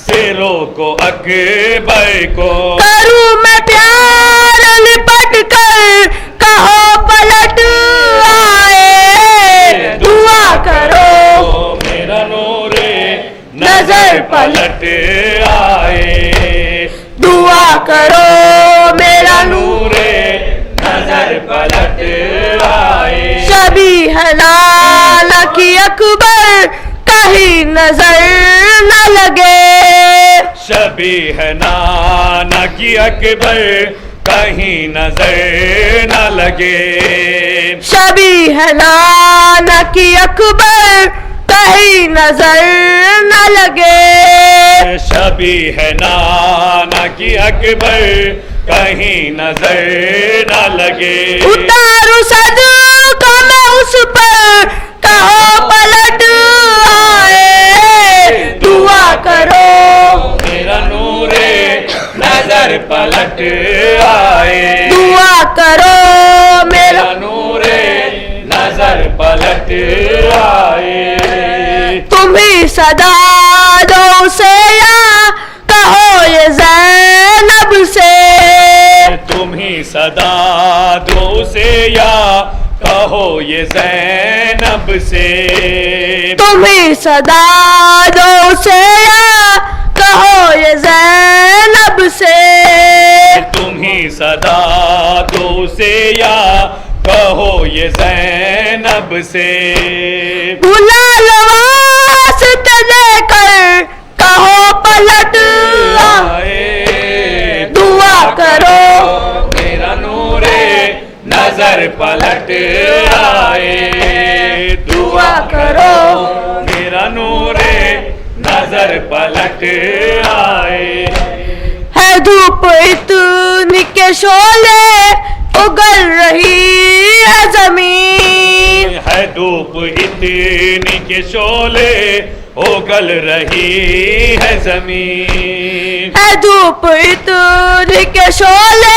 سے روکو اکبر کو کروں میں پیار لپٹ کر کہو پلٹ آئے دعا کرو میرا نور نظر پلٹ آئے دعا کرو میرا نور نظر پلٹ آئے شبی ہے لالا کی اکبر کہیں نظر نہ لگے شبیہ نانا کی اکبر کہیں نظر نہ لگے شبی ہے لالا کی اکبر کہیں نظر نہ لگے شبیہ نانا کی اکبر کہیں نظر نہ لگے اتارو صدقہ میں اس پر کہو پلٹ آئے دعا کرو میرا نور نظر پلٹ آئے دعا کرو میرا نور نظر پلٹ آئے تمہیں صدا دو سے یا کہو یہ زینب سے تمہیں صدا دو سے یا کہو کہو یہ زینب سے تم ہی صدا دو اسے یا کہو یہ زینب سے تم ہی صدا دو سے یا کہو یہ زینب سے بلا لو واسطے دے کر کہو پلٹ آئے دعا کرو میرا نور نظر پلٹ آئے دعا کرو میرا نور نظر پلٹ آئے ہے دھوپ اتنی کے شعلے اگل رہی ہے زمین ہے دھوپ اتنی کے شعلے اگل رہی ہے زمین ہے دھوپ اتنی کے شعلے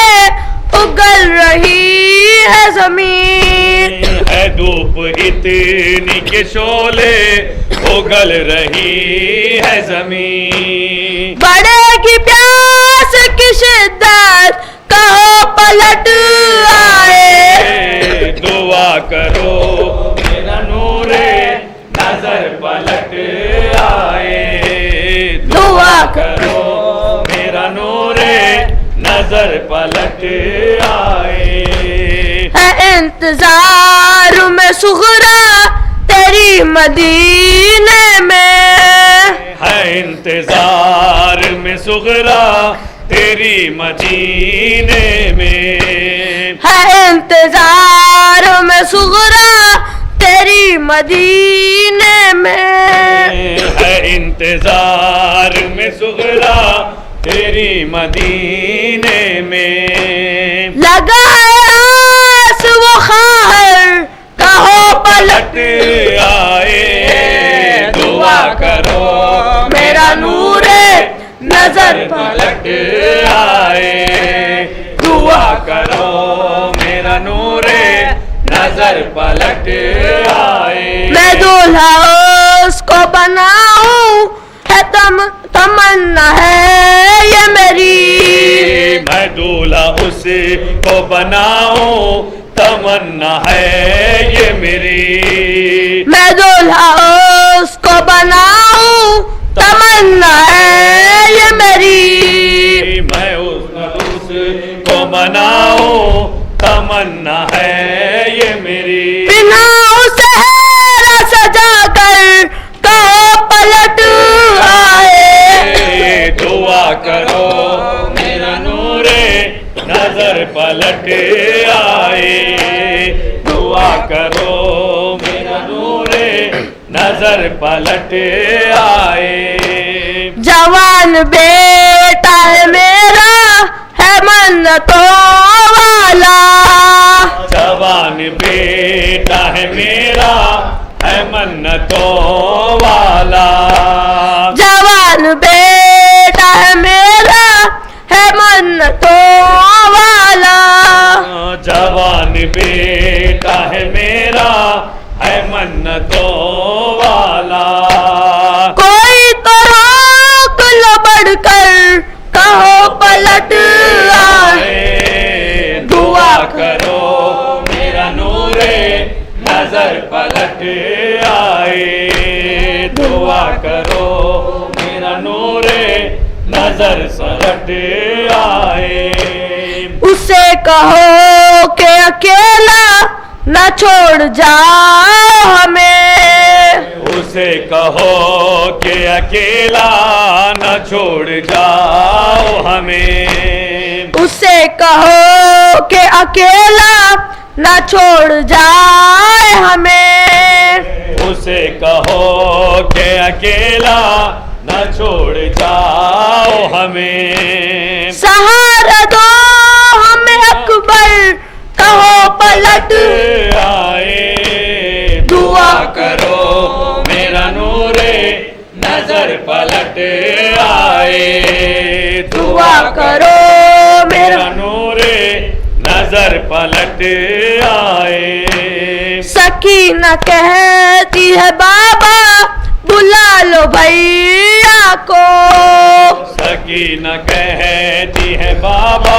اگل رہی ہے زمین ہے دھوپ اتنی کے شعلے اگل رہی ہے زمین بڑھے گی پیاس کی شدت کہو پلٹ آئے دعا کرو میرا نور نظر پلٹ آئے دعا کرو میرا نور نظر پلٹ آئے ہے انتظار میں صغرا تیری مدینے میں ہے انتظار میں صغرا تیری مدینے میں ہے انتظار میں صغرا تیری مدینے میں ہے انتظار میں صغرا تیری مدینے میں لگا ہے آس وہ خواہر کہو پلٹ آئے دعا کرو میرا نور نظر پلٹ آئے دعا کرو میرا نور نظر پلٹ آئے میں دولہا اس کو بناؤں ہے تمنا ہے یہ میری میں دولہا اس کو بناؤں تمنا ہے یہ میری میں دولہا اس کو بناؤں تمنا ہے یہ میری میں اس کو بناؤں تمنا ہے یہ میری بنا سہرا سجا کر کہو پلٹ آئے دعا کرو میرا نور نظر پلٹ آئے دعا کرو میرا نور نظر پلٹ آئے جوان بیٹا ہے میرا ہے منتوں والا جوان بیٹا ہے میرا ہے منتوں والا جوان بیٹا ہے میرا ہے منتوں والا جوان بیٹا ہے میرا ہے منتوں والا کوئی تو روک لو بڑھ کر کہو پلٹ آئے دعا کرو میرا نور نظر پلٹ آئے دعا کرو میرا نور نظر پلٹ آئے اسے کہو کہ اکیلا نہ چھوڑ جاؤ ہمیں اسے کہو کہ اکیلا نہ چھوڑ جاؤ ہمیں اسے کہو کہ اکیلا نہ چھوڑ جائے ہمیں اسے کہو کہ اکیلا نہ چھوڑ جاؤ ہمیں سہارا دو ہمیں اکبر کہو پلٹ آئے دعا کرو میرا نور نظر پلٹ آئے دعا کرو میرا نور نظر پلٹ آئے سکینہ کہتی ہے بابا بلا لو بھیا کو سکینہ کہتی ہے بابا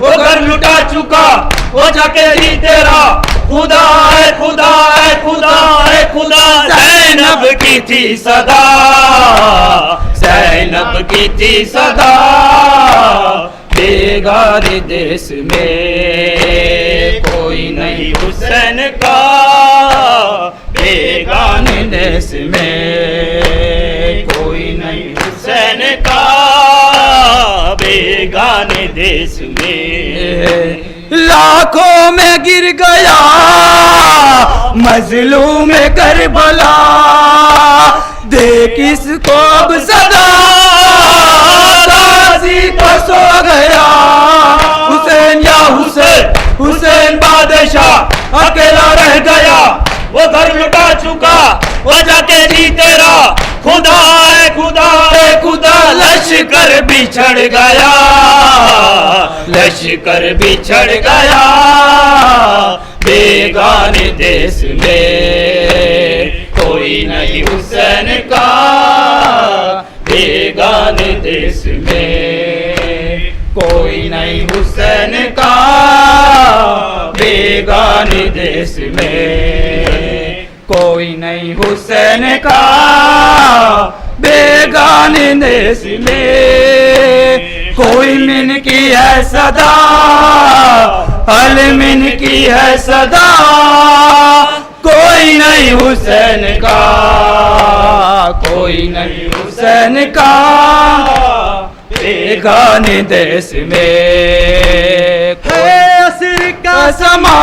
وہ گھر لٹا چکا وہ جا کے جی تیرا خدا ہے خدا ہے خدا ہے خدا زینب کی تھی صدا زینب کی تھی صدا بیگانے دیس میں کوئی نہیں حسین کا بیگانے دیس میں کوئی نہیں حسین کا بیگانے دیس میں لاکھوں میں گر گیا مظلوم کربلا دیکھ اس کو اب صدا غازی کو سو گیا حسین یا حسین حسین بادشاہ اکیلا رہ گیا وہ گھر لٹا چکا وہ جا کے جی تیرا خدا ہے خدا ہے خدا لشکر بچھڑ گیا لشکر بچھڑ گیا بیگانے دیس میں کوئی نہیں حسین کا بیگانے دیس میں کوئی نہیں حسین کا بیگانے دیس میں کوئی نہیں حسین کا بیگانے دیس میں کوئی من کی ہے صدا حل من کی ہے صدا کوئی نہیں حسین کا کوئی نہیں حسین کا بیگانے دیس میں عصر کا سما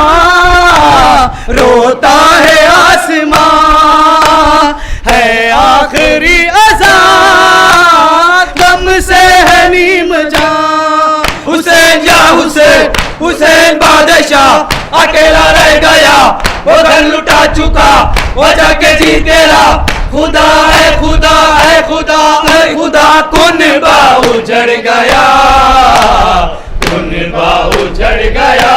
روتا ہے آسمان ہے آخری اذان غم سے ہے نیم جان حسین یا حسین حسین بادشاہ اکیلا رہ گیا وہ گھر لٹا چکا وہ جا کے جی تیرا خدا ہے خدا ہے خدا ہے خدا کن با اجڑ گیا کن با اجڑ گیا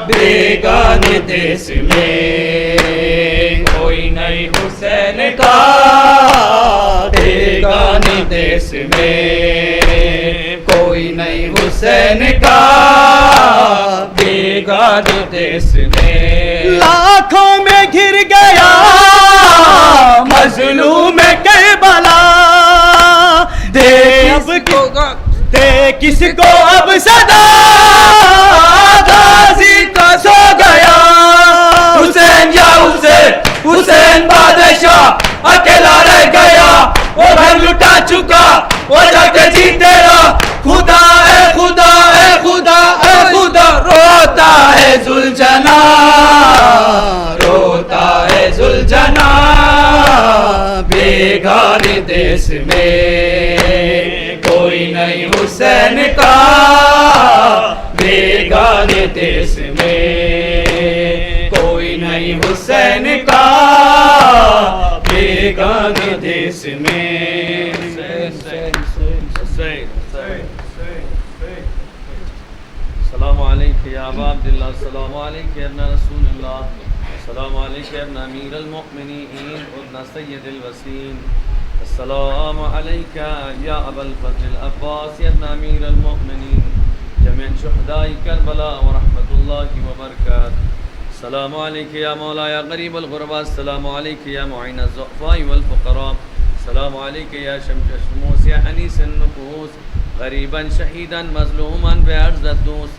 بیگانے دیس میں کوئی نہیں حسین کا بیگانے دیس میں کوئی نہیں حسین کا بیگانے دیس میں لاکھوں میں گر گیا مظلوم کربلا دیکھ کس کو اب صدا غازی کا سو گیا حسین یا حسین حسین بادشاہ اکیلا رہ گیا وہ گھر لٹا چکا وہ جا کے جی تیرا خدا ہے خدا ہے خدا ہے خدا روتا ہے ذوالجنا روتا ہے ذوالجنا بیگانے دیس میں کوئی نہیں حسین کا بیگانے دیس میں کوئی نہیں حسین کا بیگانے دیس میں السلام علیکم یا ابا عبداللہ السلام علیکم یا ابن رسول اللہ السلام علیکم یا ابن امیر المؤمنین ابن سید الوسیم السلام علیکم یا ابا الفضل العباس یا ابن امیر المؤمنین جميع شهداء كربلاء ورحمة الله وبركاته السلام عليك يا مولاي يا غريب الغرباء السلام عليك يا معين الضعفاء والفقراء السلام عليك يا شمس الشموس يا أنيس النفوس غريبا شهيدا مظلوما بعرض الدوس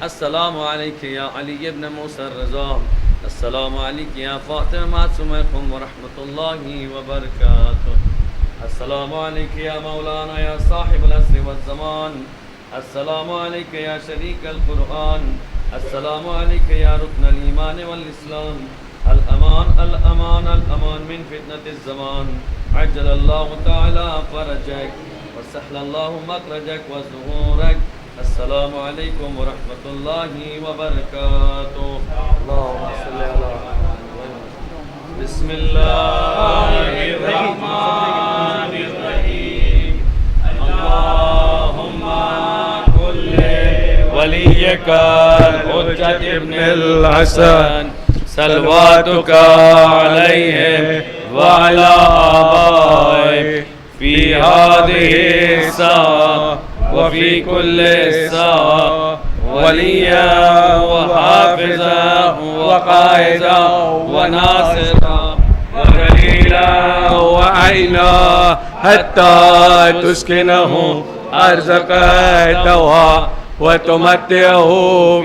السلام عليك يا علي بن موسى الرضا السلام عليك يا فاطمة معصومكم ورحمة الله وبركاته السلام عليك يا مولانا يا صاحب العصر والزمان السلام عليك يا شريك القرآن السلام عليك يا ركن الإيمان والإسلام الأمان الأمان الأمان من فتنة الزمان عجل الله تعالى فرجك وسهل الله مخرجك وظهورك السلام عليكم ورحمة الله وبركاته اللهم صل على بسم الله الرحمن الرحيم اللهم وليك الحجة ابن الحسن صلواتك عليه وعلى آبائه في هذه الساعة وفي كل ساعة وليا وحافظا وقائدا وناصرا ودليلا وعينا حتى تسكنه أرزق دوا وتمتعه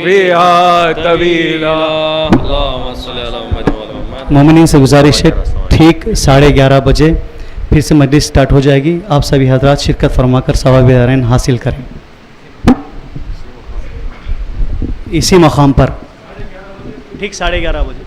فيها طويلا اللهم صل على محمد وعلى آل محمد. مومنین سے گزارش ہے ٹھیک 11:30 بجے پھر سے مجلس سٹارٹ ہو جائے گی. آپ سبھی حضرات شرکت فرما کر ثواب دارین حاصل کریں. اسی مقام پر ٹھیک 11:30 بجے.